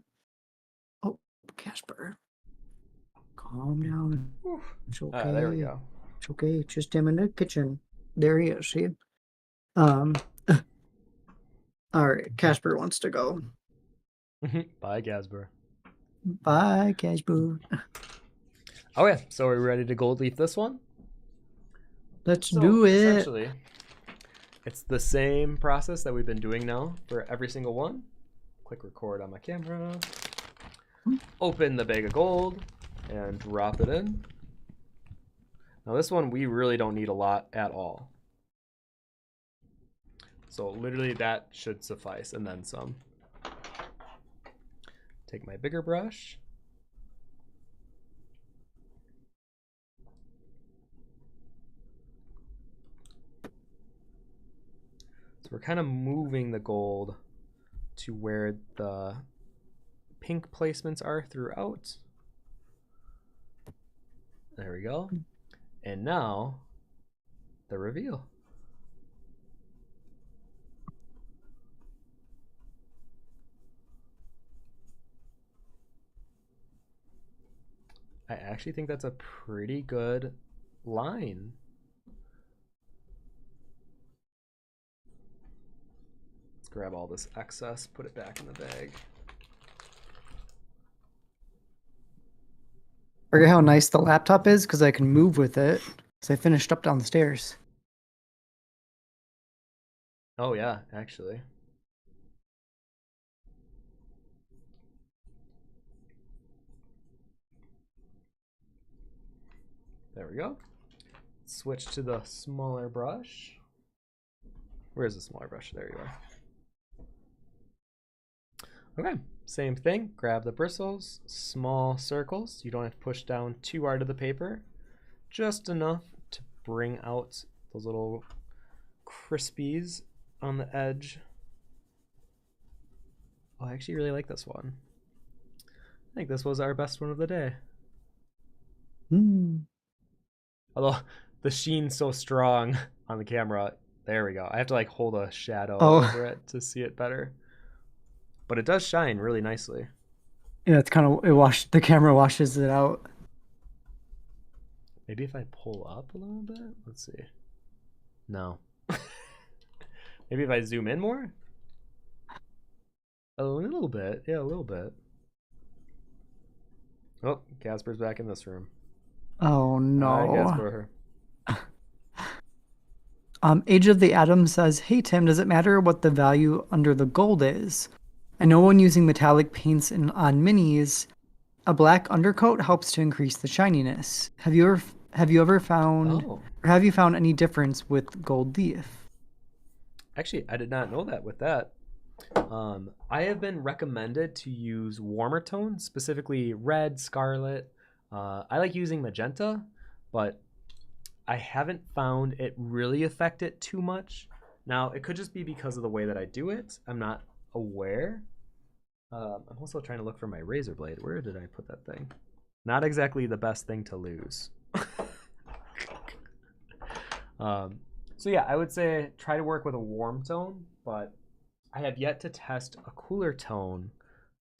Oh, Casper. Calm down. It's okay. There we go. It's okay. It's just him in the kitchen. There he is, see? Alright, Casper wants to go. Bye, Casper. Bye, Casper. Okay, so are we ready to gold leaf this one? Let's do it. Essentially, it's the same process that we've been doing now for every single one. Click record on my camera. Open the bag of gold and drop it in. Now this one we really don't need a lot at all. So literally that should suffice, and then some. Take my bigger brush. So we're kind of moving the gold to where the pink placements are throughout. There we go. And now the reveal. I actually think that's a pretty good line. Let's grab all this excess, put it back in the bag. Forget how nice the laptop is because I can move with it. Because I finished up down the stairs. Oh yeah, actually. There we go. Switch to the smaller brush. Where's the smaller brush? There you are. Okay, same thing. Grab the bristles, small circles. You don't have to push down too hard of the paper. Just enough to bring out those little crispies on the edge. Oh, I actually really like this one. I think this was our best one of the day. Although the sheen's so strong on the camera. There we go. I have to like hold a shadow over it to see it better. But it does shine really nicely. Yeah, it's kind of the camera washes it out. Maybe if I pull up a little bit. Let's see. No. Maybe if I zoom in more. A little bit. Yeah, a little bit. Oh, Casper's back in this room. Oh no. Hi, Casper. Age of the Atom says, "Hey Tim, does it matter what the value under the gold is? I know when using metallic paints on minis, a black undercoat helps to increase the shininess. Have you ever found or have you found any difference with gold leaf?" Actually, I did not know that with that. I have been recommended to use warmer tones, specifically red, scarlet. I like using magenta, but I haven't found it really affect it too much. Now, it could just be because of the way that I do it. I'm not aware. I'm also trying to look for my razor blade. Where did I put that thing? Not exactly the best thing to lose. So yeah, I would say try to work with a warm tone, but I have yet to test a cooler tone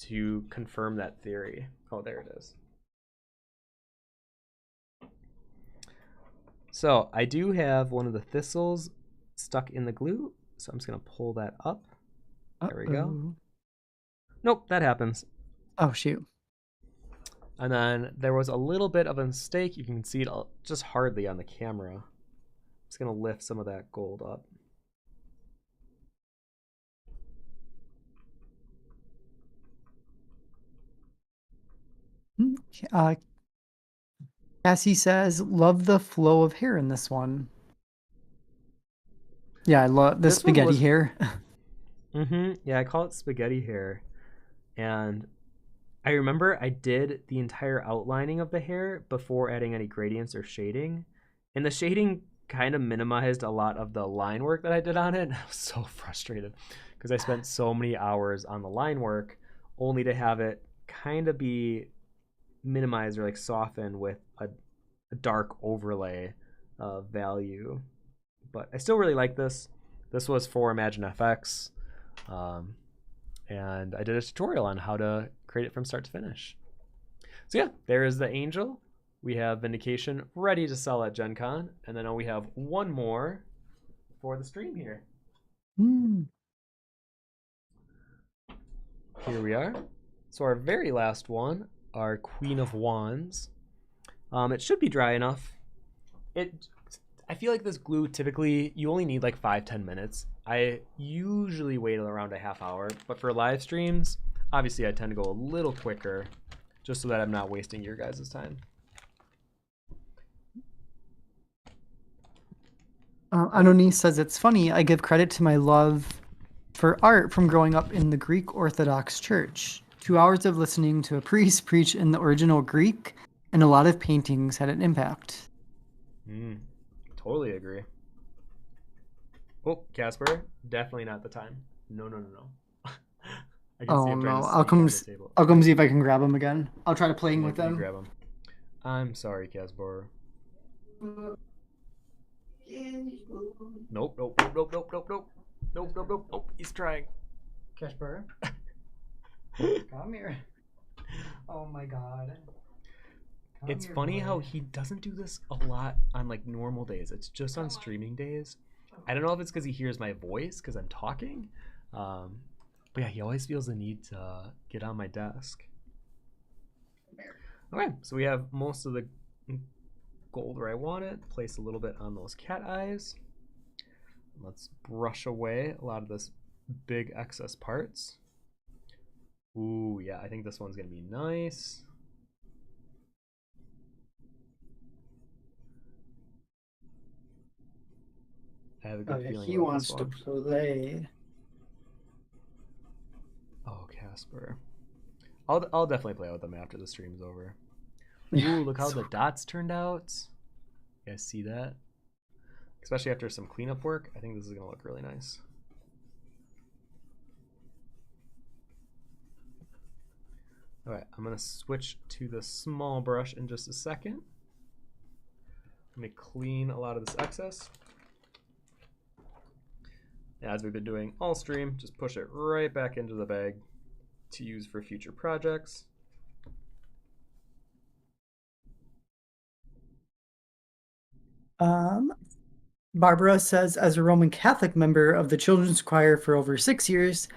to confirm that theory. Oh, there it is. So I do have one of the thistles stuck in the glue, so I'm just going to pull that up. There we go. Nope, that happens. Oh, shoot. And then there was a little bit of a mistake. You can see it just hardly on the camera. I'm just going to lift some of that gold up. Cassie says, "Love the flow of hair in this one." Yeah, I love the spaghetti hair. Yeah, I call it spaghetti hair. And I remember I did the entire outlining of the hair before adding any gradients or shading. And the shading kind of minimized a lot of the line work that I did on it. I was so frustrated because I spent so many hours on the line work only to have it kind of be minimized or like softened with a dark overlay value. But I still really like this. This was for Imagine FX. And I did a tutorial on how to create it from start to finish. So yeah, there is the angel. We have Vindication ready to sell at Gen Con. And then we have one more for the stream here. Here we are. So our very last one, our Queen of Wands. It should be dry enough. I feel like this glue, typically, you only need like 5-10 minutes. I usually wait around a half hour, but for live streams, obviously I tend to go a little quicker, just so that I'm not wasting your guys' time. Anonise says it's funny. I give credit to my love for art from growing up in the Greek Orthodox Church. 2 hours of listening to a priest preach in the original Greek and a lot of paintings had an impact. Mm, totally agree. Oh, Casper, definitely not the time. No, no, no, no. I can see Oh him trying no, to sneak on the table. I'll come see if I can grab him again. I'll try to playing Yeah, with you him. grab him. I'm sorry, Casper. Nope, nope, nope, nope, nope, nope, nope. Nope, nope, nope, nope. He's trying. Casper, come here. Oh my god. It's funny how he doesn't do this a lot on like normal days. It's just on streaming days. I don't know if it's because he hears my voice because I'm talking. Um, but yeah, he always feels the need to get on my desk. Okay, so we have most of the gold where I want it. Place a little bit on those cat eyes. Let's brush away a lot of this big excess parts. Ooh, yeah, I think this one's gonna be nice. I have a Oh good yeah, feeling he about this wants to one. play. Oh, Casper. I'll definitely play with them after the stream's over. Yeah, Ooh, look how the dots turned out. You guys see that? Especially after some cleanup work, I think this is gonna look really nice. All right, I'm gonna switch to the small brush in just a second. Let me clean a lot of this excess. As we've been doing all stream, just push it right back into the bag to use for future projects. Um, Barbara says, as a Roman Catholic member of the children's choir for over 6 years,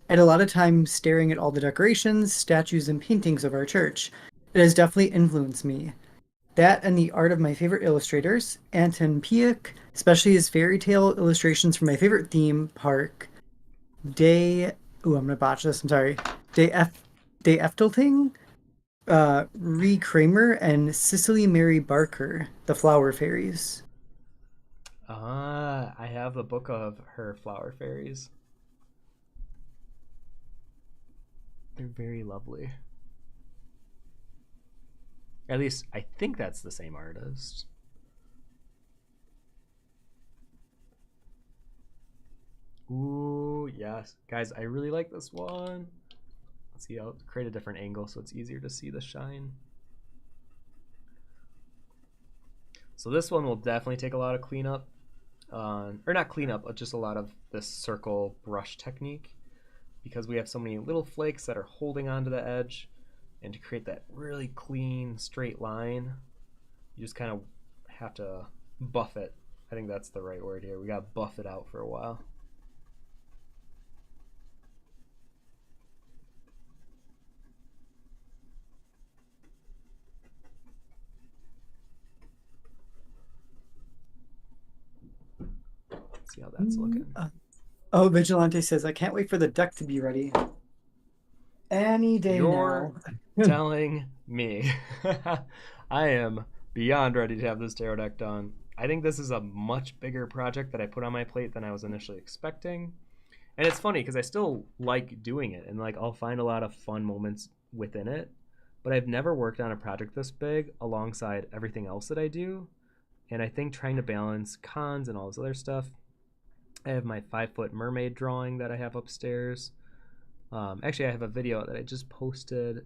I had a lot of time staring at all the decorations, statues, and paintings of our church. It has definitely influenced me. That and the art of my favorite illustrators, Anton Pieck, especially his fairy tale illustrations from my favorite theme park, Day. Ooh, I'm gonna botch this. I'm sorry. Day F. Day Eftelting, Ree Kramer, and Cicely Mary Barker, The Flower Fairies. Ah, I have the book of her flower fairies. They're very lovely. At least I think that's the same artist. Ooh, yes. Guys, I really like this one. Let's see, I'll create a different angle so it's easier to see the shine. So this one will definitely take a lot of cleanup. Or not cleanup, but just a lot of this circle brush technique. Because we have so many little flakes that are holding onto the edge. And to create that really clean, straight line, you just kind of have to buff it. I think that's the right word here. We got to buff it out for a while. Let's see how that's looking. Oh, Vigilante says, I can't wait for the deck to be ready. Any day You're now. telling me. I am beyond ready to have this tarot deck done. I think this is a much bigger project that I put on my plate than I was initially expecting. And it's funny because I still like doing it and like I'll find a lot of fun moments within it. But I've never worked on a project this big alongside everything else that I do. And I think trying to balance cons and all this other stuff. I have my 5 foot mermaid drawing that I have upstairs. Actually, I have a video that I just posted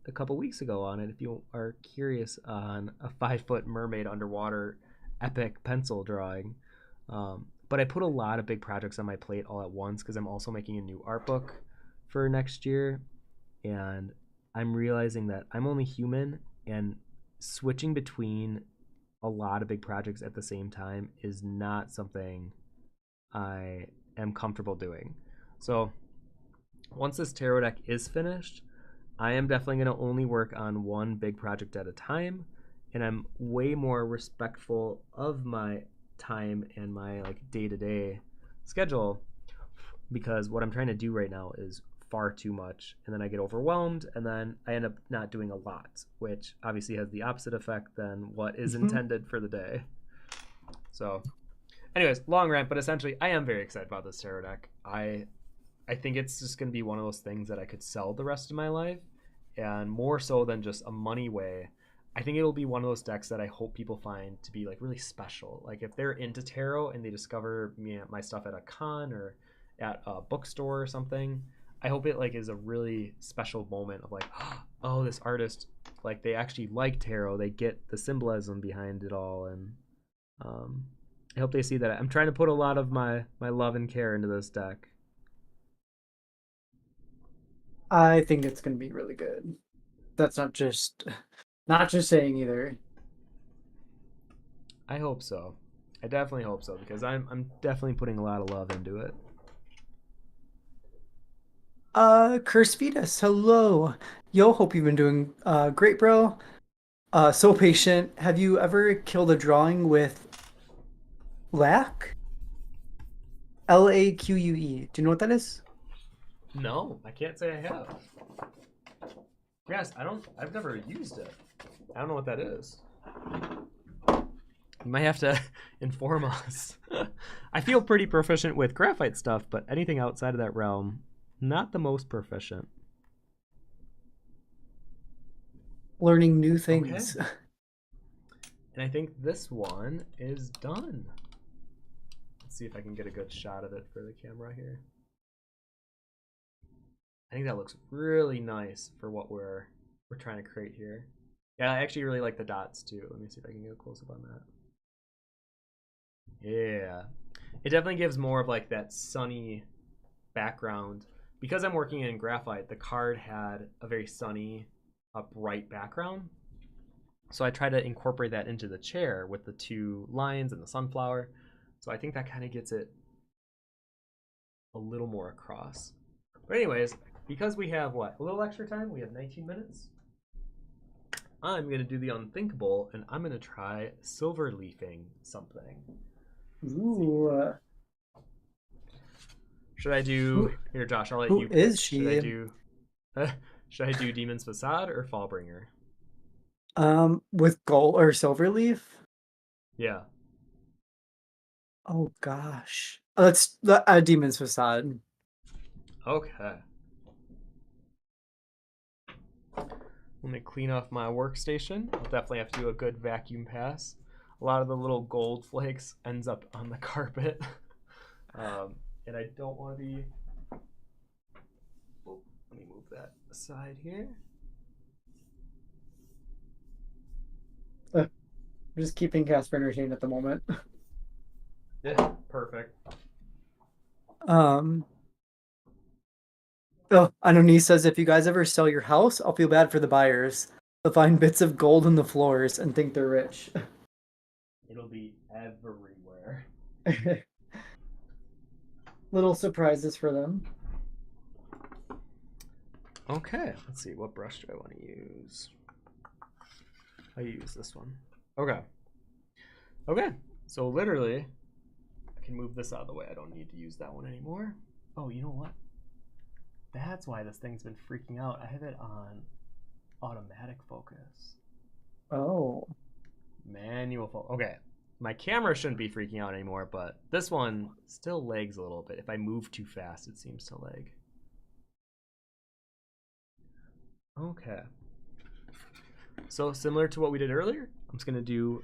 a couple weeks ago on it. If you are curious on a 5 foot mermaid underwater epic pencil drawing. But I put a lot of big projects on my plate all at once because I'm also making a new art book for next year. And I'm realizing that I'm only human and switching between a lot of big projects at the same time is not something I am comfortable doing. So once this tarot deck is finished, I am definitely going to only work on one big project at a time, and I'm way more respectful of my time and my like day-to-day schedule because what I'm trying to do right now is far too much and then I get overwhelmed and then I end up not doing a lot, which obviously has the opposite effect than what is intended for the day. So Anyways, long rant, but essentially, I am very excited about this tarot deck. I think it's just going to be one of those things that I could sell the rest of my life, and more so than just a money way. I think it'll be one of those decks that I hope people find to be like really special. Like if they're into tarot and they discover my stuff at a con or at a bookstore or something, I hope it like is a really special moment of like, oh, this artist like they actually like tarot. They get the symbolism behind it all, and um, I hope they see that I'm trying to put a lot of my love and care into this deck. I think it's gonna be really good. That's not just saying either. I hope so. I definitely hope so because I'm definitely putting a lot of love into it. Curse Fetus, hello. Yo, hope you've been doing great, bro. So patient. Have you ever killed a drawing with lac? LAQUE. Do you know what that is? No, I can't say I have. Yes, I don't. I've never used it. I don't know what that is. You might have to inform us. I feel pretty proficient with graphite stuff, but anything outside of that realm, not the most proficient. Learning new Okay. things. And I think this one is done. Let's see if I can get a good shot of it for the camera here. I think that looks really nice for what we're trying to create here. Yeah, I actually really like the dots too. Let me see if I can get a close up on that. Yeah. It definitely gives more of like that sunny background. Because I'm working in graphite, the card had a very sunny, bright background. So I try to incorporate that into the chair with the two lions and the sunflower. So I think that kind of gets it a little more across. But anyways, because we have what, a little extra time, we have 19 minutes. I'm going to do the unthinkable and I'm going to try silver leafing something. Ooh. Should I do Who, here, Josh? I'll let who you pick. is she? Should I do Demon's Facade or Fallbringer? With gold or silver leaf? Yeah. Oh gosh. Let's the Demon's Facade. Okay. Let me clean off my workstation. I'll definitely have to do a good vacuum pass. A lot of the little gold flakes ends up on the carpet. And I don't want to be... Oh, let me move that aside here. I'm just keeping Casper entertained at the moment. Yeah, perfect. Um Oh, Anoni says if you guys ever sell your house, I'll feel bad for the buyers. They'll find bits of gold in the floors and think they're rich. It'll be everywhere. Little surprises for them. Okay, let's see. What brush do I want to use? I use this one. Okay. Okay, so literally, I can move this out of the way. I don't need to use that one anymore. Oh, you know what? That's why this thing's been freaking out. I have it on automatic focus. Oh. Manual focus. Okay, my camera shouldn't be freaking out anymore, but this one still lags a little bit. If I move too fast, it seems to lag. Okay. So similar to what we did earlier, I'm just gonna do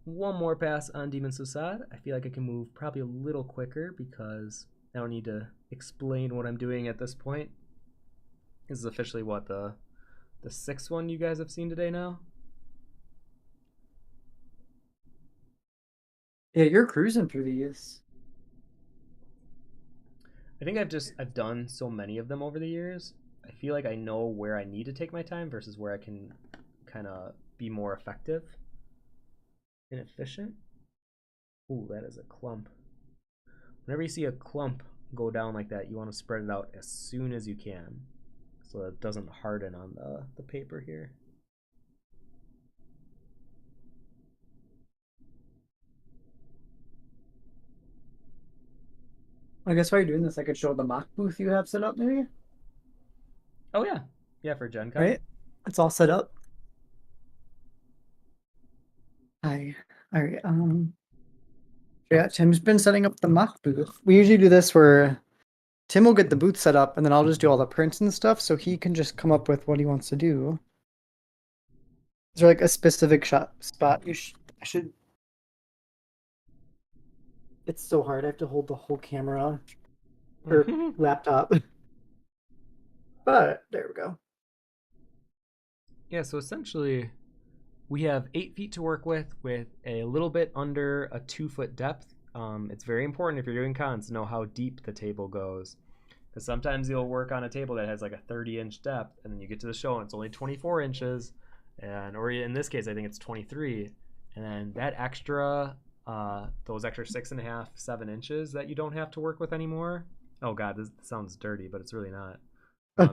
one more pass on Demon's Facade. I feel like I can move probably a little quicker because I don't need to explain what I'm doing at this point. This is officially what, the sixth one you guys have seen today now? Yeah, you're cruising through these. I think I've done so many of them over the years. I feel like I know where I need to take my time versus where I can kind of be more effective and efficient. Ooh, that is a clump. Whenever you see a clump go down like that, you want to spread it out as soon as you can so that it doesn't harden on the paper here. I guess while you're doing this, I could show the mock booth you have set up, maybe? Oh yeah. Yeah, for Gen Con. Right? It's all set up. Hi. All right. Yeah, Tim's been setting up the mock booth. We usually do this where Tim will get the booth set up, and then I'll just do all the prints and stuff, so he can just come up with what he wants to do. Is there like a specific shot spot I should? It's so hard. I have to hold the whole camera or laptop. But there we go. Yeah, so essentially we have 8 feet to work with a little bit under a 2 foot depth. It's very important if you're doing cons to know how deep the table goes. Because sometimes you'll work on a table that has like a 30-inch depth, and then you get to the show and it's only 24 inches, or in this case, I think it's 23. And then that extra, those extra 6.5, 7 inches that you don't have to work with anymore. Oh God, this sounds dirty, but it's really not.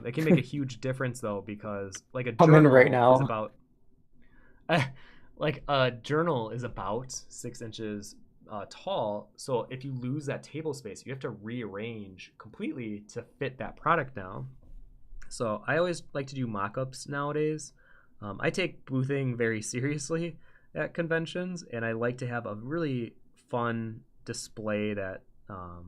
It can make a huge difference though, because like a I'm in right journal is now. about like a journal is about 6 inches tall. So if you lose that table space, you have to rearrange completely to fit that product now. So I always like to do mock-ups nowadays. I take boothing very seriously at conventions, and I like to have a really fun display that kind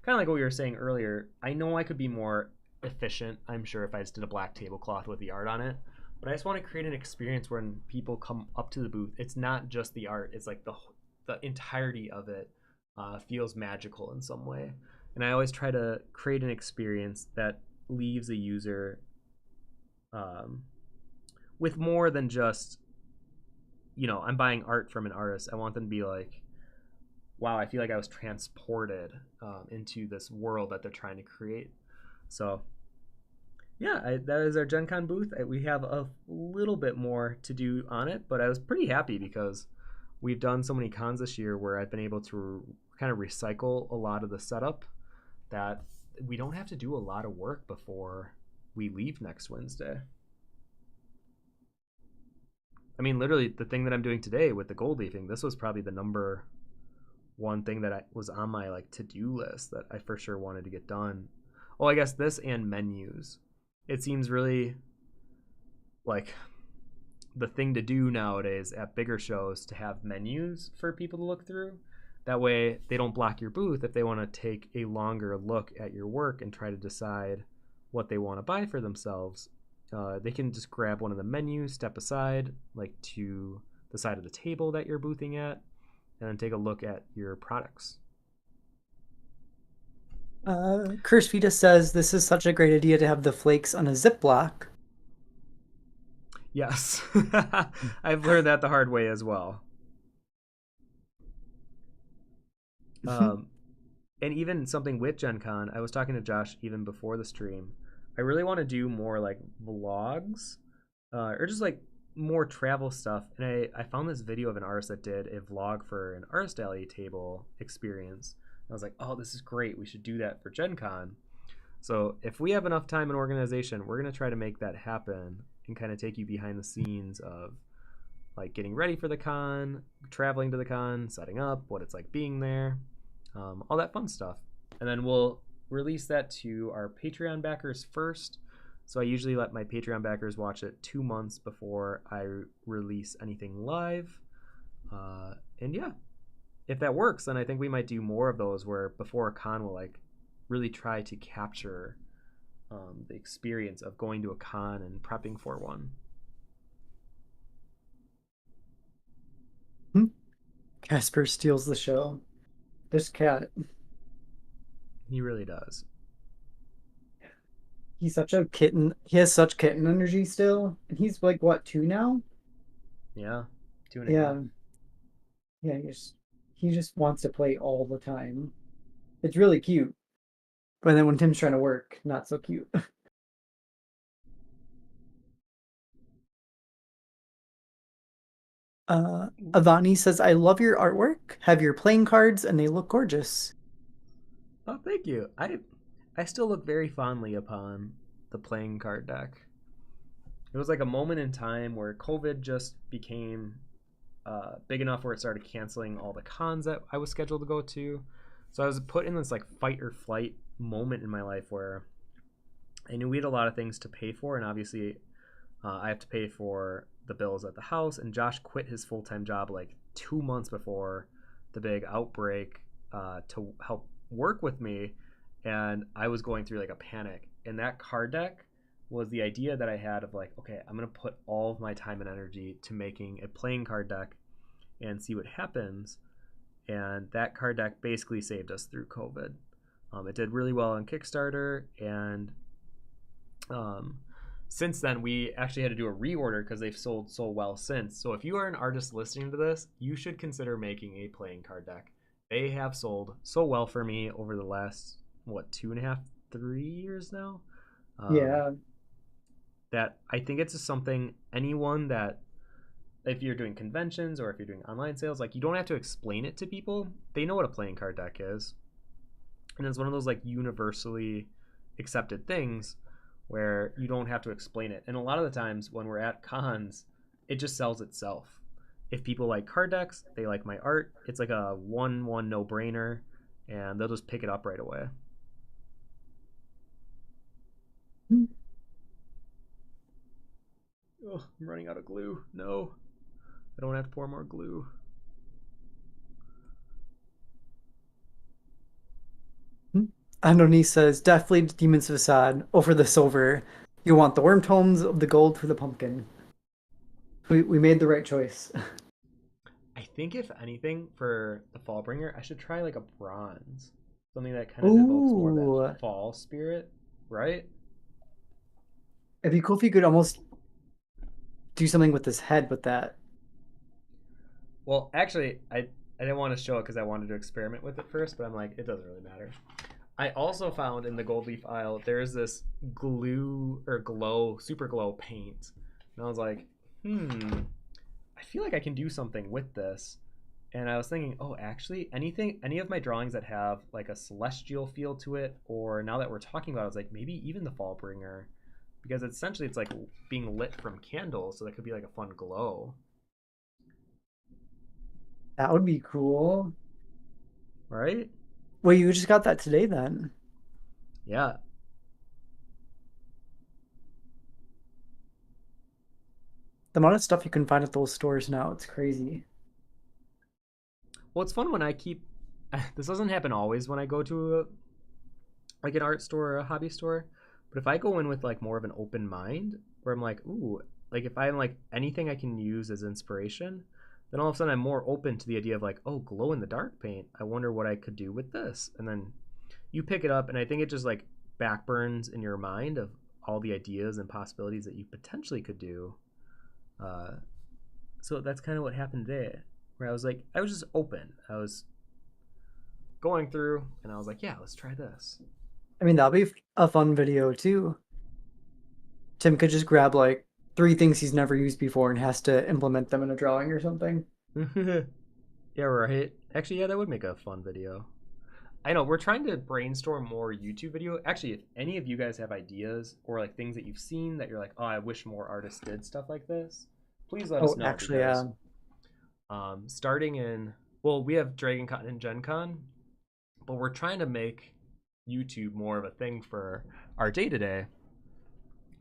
of like what we were saying earlier. I know I could be more efficient, I'm sure, if I just did a black tablecloth with the art on it. But I just want to create an experience when people come up to the booth. It's not just the art; it's like the entirety of it feels magical in some way. And I always try to create an experience that leaves a user um, with more than just, I'm buying art from an artist. I want them to be like, wow, I feel like I was transported into this world that they're trying to create. So yeah, that is our Gen Con booth. We have a little bit more to do on it, but I was pretty happy because we've done so many cons this year where I've been able to kind of recycle a lot of the setup that we don't have to do a lot of work before we leave next Wednesday. I mean, literally, the thing that I'm doing today with the gold leafing, this was probably the number one thing that was on my like to-do list that I for sure wanted to get done. Oh, I guess this and menus. It seems really like the thing to do nowadays at bigger shows to have menus for people to look through. That way they don't block your booth if they want to take a longer look at your work and try to decide what they want to buy for themselves. They can just grab one of the menus, step aside, like to the side of the table that you're boothing at, and then take a look at your products. Curse Vita says this is such a great idea to have the flakes on a Ziploc. Yes, I've learned that the hard way as well. Um, and even something with Gen Con, I was talking to Josh even before the stream. I really want to do more like vlogs or just like more travel stuff. And I found this video of an artist that did a vlog for an artist alley table experience. I was like, oh, this is great. We should do that for Gen Con. So if we have enough time and organization, we're going to try to make that happen and kind of take you behind the scenes of like getting ready for the con, traveling to the con, setting up, what it's like being there, all that fun stuff. And then we'll release that to our Patreon backers first. So I usually let my Patreon backers watch it 2 months before I release anything live. And yeah, if that works, then I think we might do more of those where before a con we'll like really try to capture the experience of going to a con and prepping for one. Casper steals the show. This cat, He really does. he's such a kitten. He has such kitten energy still. And he's like, what, 2 now? Yeah, 2.5. Yeah. Yeah, he just wants to play all the time. It's really cute. But then when Tim's trying to work, not so cute. Avani says, I love your artwork. Have your playing cards and they look gorgeous. Oh, thank you. I still look very fondly upon the playing card deck. It was like a moment in time where COVID just became big enough where it started canceling all the cons that I was scheduled to go to. So I was put in this like fight or flight moment in my life where I knew we had a lot of things to pay for, and obviously I have to pay for the bills at the house. And Josh quit his full time job like 2 months before the big outbreak to help work with me, and I was going through like a panic. And that card deck was the idea that I had of like, okay, I'm gonna put all of my time and energy to making a playing card deck and see what happens. And that card deck basically saved us through COVID. It did really well on Kickstarter, and um, since then we actually had to do a reorder because they've sold so well since. So if you are an artist listening to this, you should consider making a playing card deck. They have sold so well for me over the last, what, 2.5, 3 years now. Um, Yeah. that I think it's just something anyone that, if you're doing conventions or if you're doing online sales, like you don't have to explain it to people. They know what a playing card deck is. And it's one of those like universally accepted things where you don't have to explain it. And a lot of the times when we're at cons, it just sells itself. If people like card decks, they like my art, it's like a one no brainer, and they'll just pick it up right away. Oh, I'm running out of glue. No, I don't have to pour more glue. Andoni says, definitely Demon's Facade over the silver. You want the worm tones of the gold for the pumpkin. We made the right choice. I think if anything for the Fallbringer, I should try like a bronze, something that kind of evokes more of Ooh. that fall spirit, right? It'd be cool if you could almost do something with his head with that. Well, actually, I didn't want to show it because I wanted to experiment with it first, but I'm like, it doesn't really matter. I also found in the gold leaf aisle there's this glue or glow, super glow paint, and I was like, I feel like I can do something with this. And I was thinking, oh, actually, any of my drawings that have like a celestial feel to it, or now that we're talking about it, I was like, maybe even the Fallbringer, because essentially it's like being lit from candles, so that could be like a fun glow, That would be cool. right? Well, you just got that today then. Yeah. The amount of stuff you can find at those stores now, it's crazy. Well, it's fun when I keep. This doesn't happen always when I go to like an art store or a hobby store, but if I go in with like more of an open mind, where I'm like, ooh, like if I'm like anything I can use as inspiration, then all of a sudden I'm more open to the idea of like, oh, glow in the dark paint. I wonder what I could do with this, and then you pick it up, and I think it just like backburns in your mind of all the ideas and possibilities that you potentially could do. Uh, so that's kind of what happened today, where I was like, I was just open. I was going through, and I was like, yeah, let's try this. I mean, that'll be a fun video too. Tim could just grab like three things he's never used before and has to implement them in a drawing or something. Yeah, right. Actually, yeah, that would make a fun video. I know we're trying to brainstorm more YouTube video. Actually, if any of you guys have ideas or like things that you've seen that you're like, oh, I wish more artists did stuff like this, please let us Oh, know actually, because starting in, well, we have Dragon Con and Gen Con, but we're trying to make YouTube more of a thing for our day to day,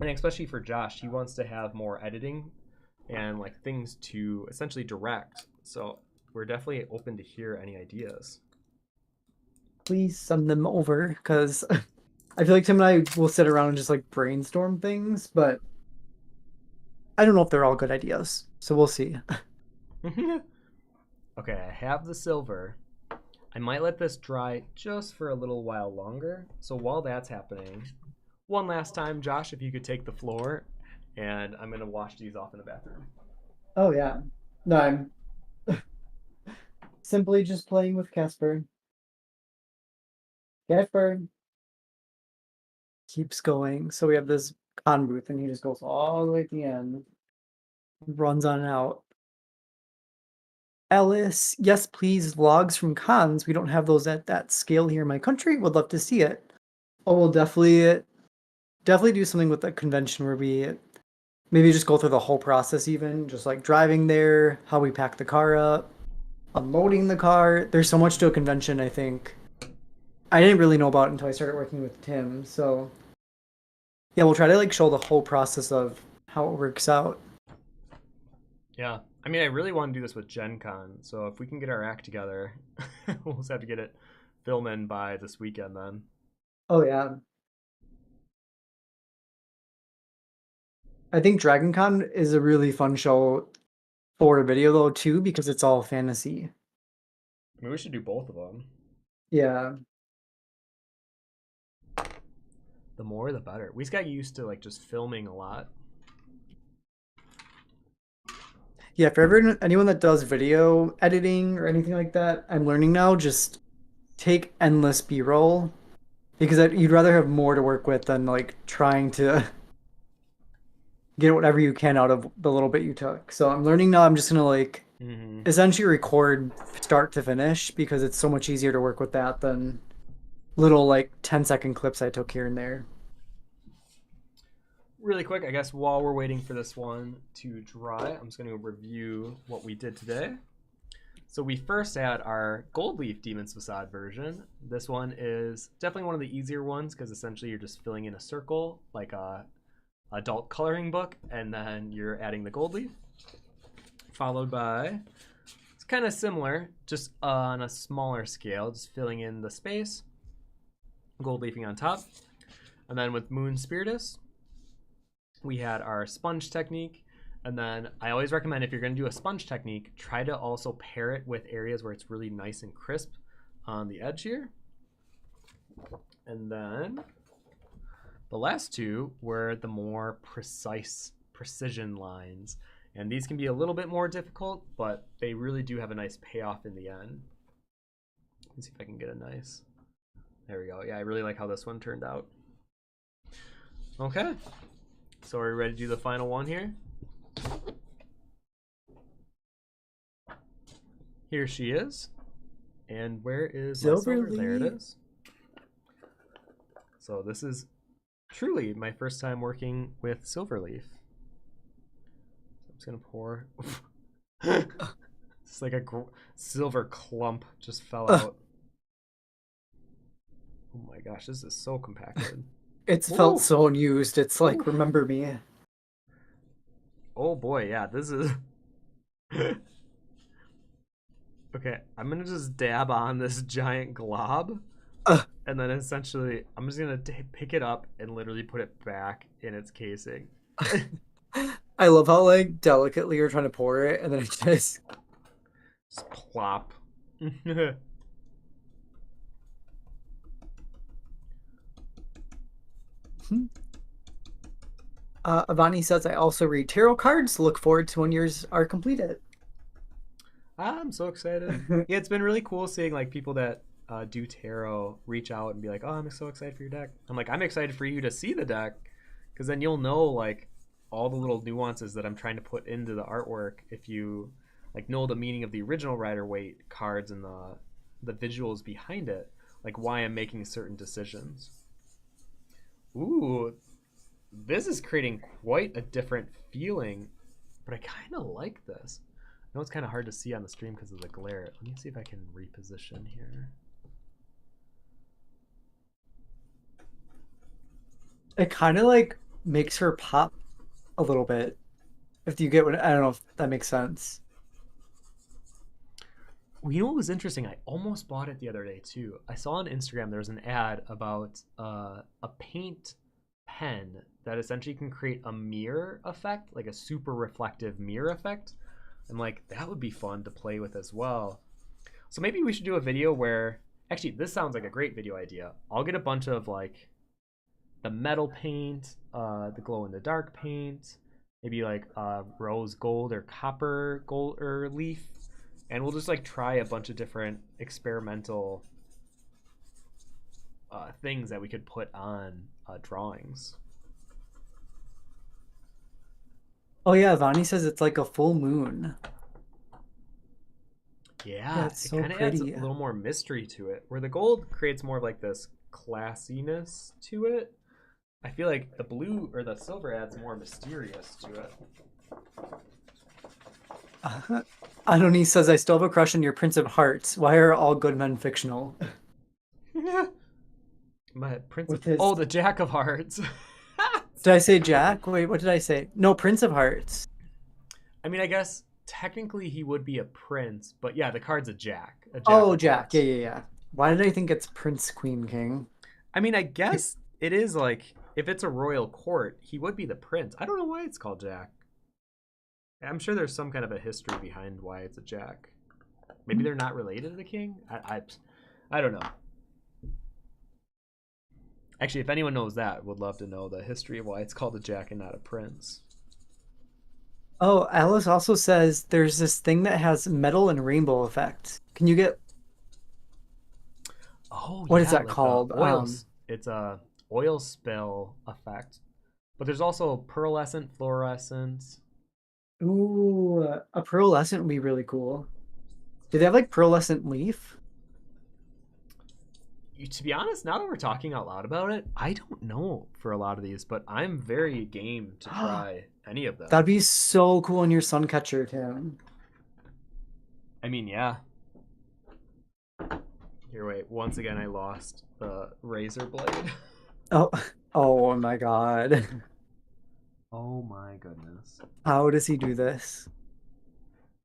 and especially for Josh, he wants to have more editing and like things to essentially direct. So we're definitely open to hear any ideas. please send them over because I feel like Tim and I will sit around and just like brainstorm things, but I don't know if they're all good ideas. So we'll see. Okay, I have the silver. I might let this dry just for a little while longer. So while that's happening, one last time, Josh, if you could take the floor, and I'm gonna wash these off in the bathroom. Oh, yeah. No, I'm simply just playing with Casper. Casper keeps going. So we have this con booth, and he just goes all the way at the end, runs on out. Ellis, yes, please, logs from cons. We don't have those at that scale here in my country. Would love to see it. Oh, we'll definitely do something with a convention where we maybe just go through the whole process, even just like driving there, how we pack the car up, unloading the car. There's so much to a convention, I think. I didn't really know about it until I started working with Tim. So yeah, we'll try to like show the whole process of how it works out. Yeah, I mean, I really want to do this with Gen Con, so if we can get our act together, we'll just have to get it filming by this weekend then. Oh yeah. I think Dragon Con is a really fun show for a video though too because it's all fantasy. I mean, we should do both of them. Yeah. The more, the better. We just got used to like just filming a lot. Yeah, for anyone that does video editing or anything like that, I'm learning now just take endless B-roll because you'd rather have more to work with than like trying to get whatever you can out of the little bit you took. So I'm learning now I'm just gonna like Mm-hmm. essentially record start to finish because it's so much easier to work with that than little like 10-second clips I took here and there. Really quick, I guess while we're waiting for this one to dry, I'm just going to review what we did today. So we first had our gold leaf Demon's Facade version. This one is definitely one of the easier ones because essentially you're just filling in a circle like a adult coloring book, and then you're adding the gold leaf. Followed by, it's kind of similar, just on a smaller scale, just filling in the space, gold leafing on top. And then with Moon Spiritus, we had our sponge technique. And then I always recommend if you're going to do a sponge technique, try to also pair it with areas where it's really nice and crisp on the edge here. And then the last two were the more precise precision lines. And these can be a little bit more difficult, but they really do have a nice payoff in the end. Let's see if I can get a nice. There we go. Yeah, I really like how this one turned out. Okay. So are we ready to do the final one here? Here she is. And where is my silver? There it is. So this is truly my first time working with Silverleaf. I'm just gonna pour. It's like a silver clump just fell out. Oh my gosh, this is so compacted. It's felt so unused. It's like, remember me. Oh boy, yeah, this is. Okay, I'm gonna just dab on this giant glob, and then essentially I'm just gonna pick it up and literally put it back in its casing. I love how like delicately you're trying to pour it, and then it just plop. Avani says, I also read tarot cards. Look forward to when yours are completed. I'm so excited. Yeah, it's been really cool seeing like people that do tarot reach out and be like, oh, I'm so excited for your deck. I'm like, I'm excited for you to see the deck because then you'll know like all the little nuances that I'm trying to put into the artwork if you like know the meaning of the original Rider-Waite cards and the visuals behind it, like why I'm making certain decisions. Ooh, this is creating quite a different feeling, but I kind of like this. I know it's kind of hard to see on the stream because of the glare. Let me see if I can reposition here. It kind of like makes her pop a little bit. If you get what I don't know if that makes sense. Well, you know what was interesting? I almost bought it the other day too. I saw on Instagram there was an ad about a paint pen that essentially can create a mirror effect, like a super reflective mirror effect. I'm like, that would be fun to play with as well. So maybe we should do a video where, actually, this sounds like a great video idea. I'll get a bunch of like the metal paint, the glow in the dark paint, maybe like rose gold or copper gold or leaf, and we'll just like try a bunch of different experimental things that we could put on drawings. Oh yeah, Vani says it's like a full moon. Yeah, it's it so kind of adds a pretty. little more mystery to it, where the gold creates more of like this classiness to it. I feel like the blue or the silver adds more mysterious to it. Anoni says, I still have a crush on your Prince of Hearts. Why are all good men fictional? My Prince With of... his... Oh, the Jack of Hearts. Did I say Jack? Wait, what did I say? No, Prince of Hearts. I mean, I guess technically he would be a prince, but yeah, the card's a jack. A jack Oh, of Jack. Yeah, hearts. yeah, yeah. Why did I think it's Prince, Queen, King? I mean, I guess it is like if it's a royal court, he would be the prince. I don't know why it's called Jack. I'm sure there's some kind of a history behind why it's a Jack. Maybe they're not related to the king. I don't know. Actually, if anyone knows that, would love to know the history of why it's called a Jack and not a prince. Oh, Alice also says there's this thing that has metal and rainbow effect. Can you get Oh what is yeah, that like the called? oils. It's a oil spill effect. But there's also pearlescent, fluorescence. Ooh, a pearlescent would be really cool. Do they have like pearlescent leaf? To be honest, now that we're talking out loud about it, I don't know for a lot of these, but I'm very game to try any of them. That'd be so cool in your sun catcher, Tim. I mean, yeah. Here, wait. Once again, I lost the razor blade. Oh, oh my God. Oh my goodness. How does he do this?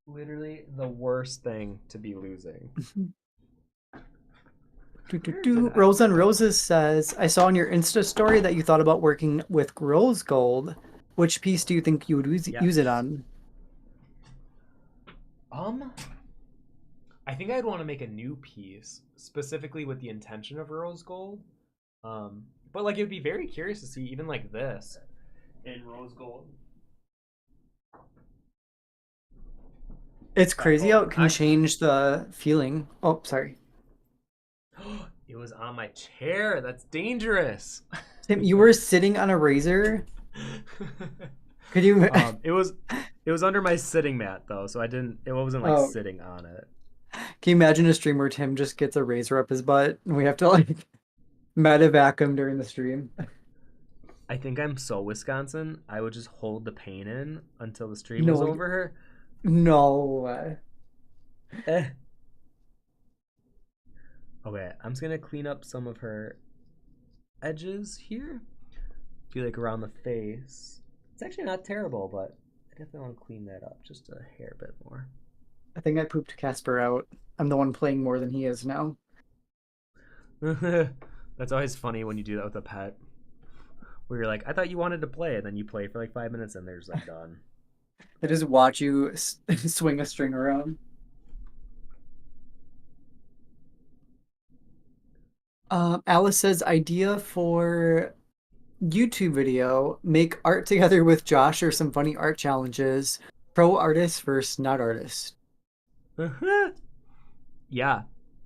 Literally the worst thing to be losing. Do, do, Where did do. I Rose on put? Roses says, I saw on your Insta story that you thought about working with rose gold. Which piece do you think you would use it Yes. on? Um, I think I'd want to make a new piece specifically with the intention of rose gold. But like it would be very curious to see even like this in rose gold. It's Sorry, crazy hold how on. it can change the feeling. Oh, sorry. It was on my chair. That's dangerous. Tim, you were sitting on a razor. Could you? It was under my sitting mat though, so I didn't. It wasn't like Oh, sitting on it. can you imagine a stream where Tim just gets a razor up his butt and we have to like medevac him during the stream? I think I'm so Wisconsin. I would just hold the pain in until the stream was No, over. no. Eh. Okay, I'm just gonna clean up some of her edges here. I feel like around the face. It's actually not terrible, but I definitely want to clean that up just a hair bit more. I think I pooped Casper out. I'm the one playing more than he is now. That's always funny when you do that with a pet. Where you're like, I thought you wanted to play, and then you play for like 5 minutes and they're just like done. I just watch you swing a string around. Alice says idea for YouTube video: make art together with Josh or some funny art challenges. Pro artist versus not artist. Yeah.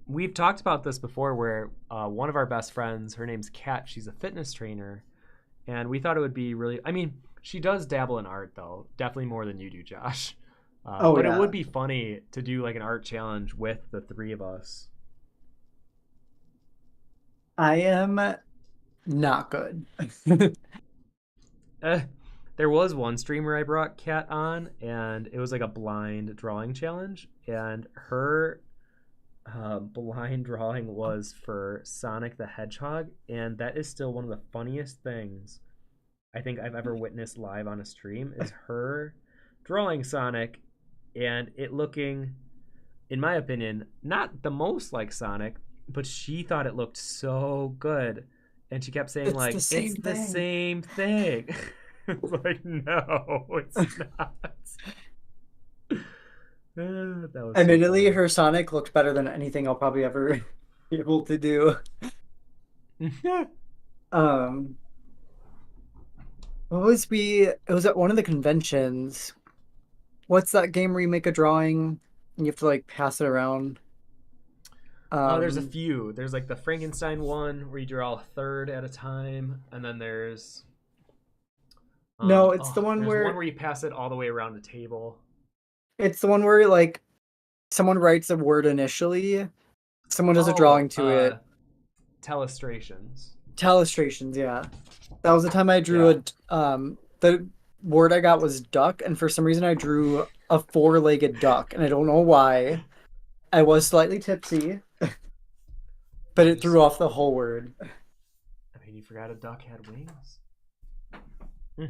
We've talked about this before where one of our best friends, her name's Kat, she's a fitness trainer. And we thought it would be really, I mean, she does dabble in art though, definitely more than you do, Josh. Oh But it would yeah, be funny to do like an art challenge with the three of us. I am not good. Eh, there was one streamer I brought Kat on, and it was like a blind drawing challenge. And her blind drawing was for Sonic the Hedgehog, and that is still one of the funniest things I think I've ever witnessed live on a stream is her drawing Sonic and it looking, in my opinion, not the most like Sonic, but she thought it looked so good. And she kept saying It's the like, it's same the thing. same thing. It's like, no, it's not. That was so Admittedly, funny. her Sonic looked better than anything I'll probably ever be able to do. Um, what was we? It was at one of the conventions. What's that game where you make a drawing and you have to like pass it around? There's a Um, few. There's like the Frankenstein one where you draw a third at a time, and then no, it's the one there's one where where you pass it all the way around the table. like someone writes a word initially, someone does a Oh, drawing to it. telestrations. Telestrations, yeah. That was the time I drew Yeah. the word I got was duck, and for some reason I drew a four-legged duck, and I don't know why. I was slightly tipsy, but That it is threw so off the funny. whole word. I mean, you forgot a duck had wings.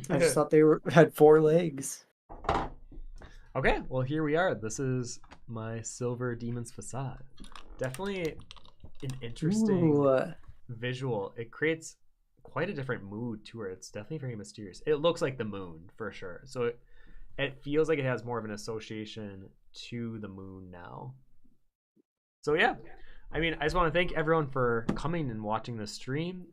I just thought they had four legs. Okay, well here we are. This is my silver demon's facade. Definitely an interesting Ooh. visual. It creates quite a different mood to it. It's definitely very mysterious. It looks like the moon for sure. So it feels like it has more of an association to the moon now. So yeah, I mean, I just want to thank everyone for coming and watching the stream.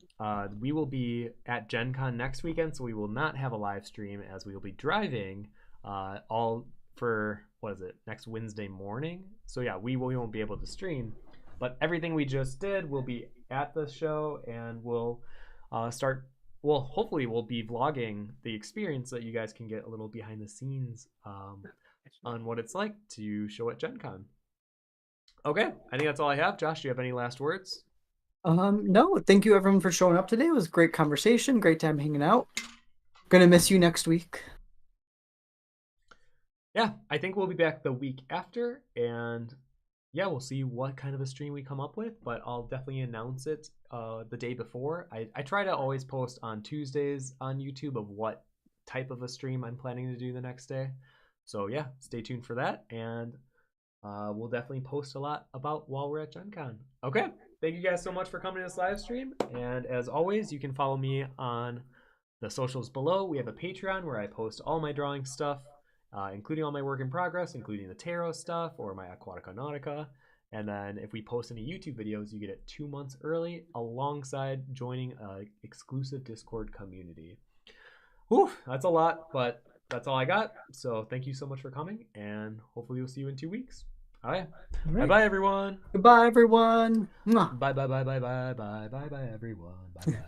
We will be at Gen Con next weekend, so we will not have a live stream as we will be driving all for, what is it, next Wednesday morning. So yeah, we won't be able to stream, but everything we just did will be at the show, and we'll start. Well, hopefully, we'll be vlogging the experience so that you guys can get a little behind the scenes on what it's like to show at Gen Con. Okay, I think that's all I have. Josh, do you have any last words? No, thank you everyone for showing up today. It was a great conversation, great time hanging out. Gonna miss you next week. Yeah, I think we'll be back the week after, and yeah, we'll see what kind of a stream we come up with, but I'll definitely announce it the day before. I try to always post on Tuesdays on YouTube of what type of a stream I'm planning to do the next day. So yeah, stay tuned for that, and we'll definitely post a lot about while we're at Gen Con. Okay, thank you guys so much for coming to this live stream, and as always, you can follow me on the socials below. We have a Patreon where I post all my drawing stuff, including all my work in progress, including the tarot stuff or my Aquatica Nautica. And then if we post any YouTube videos, you get it 2 months early alongside joining an exclusive Discord community. Whew, that's a lot, but that's all I got. So thank you so much for coming, and hopefully we'll see you in 2 weeks. All right. All Bye right. bye, everyone. Goodbye, everyone. Mwah. Bye bye bye bye bye bye bye bye everyone. Bye bye.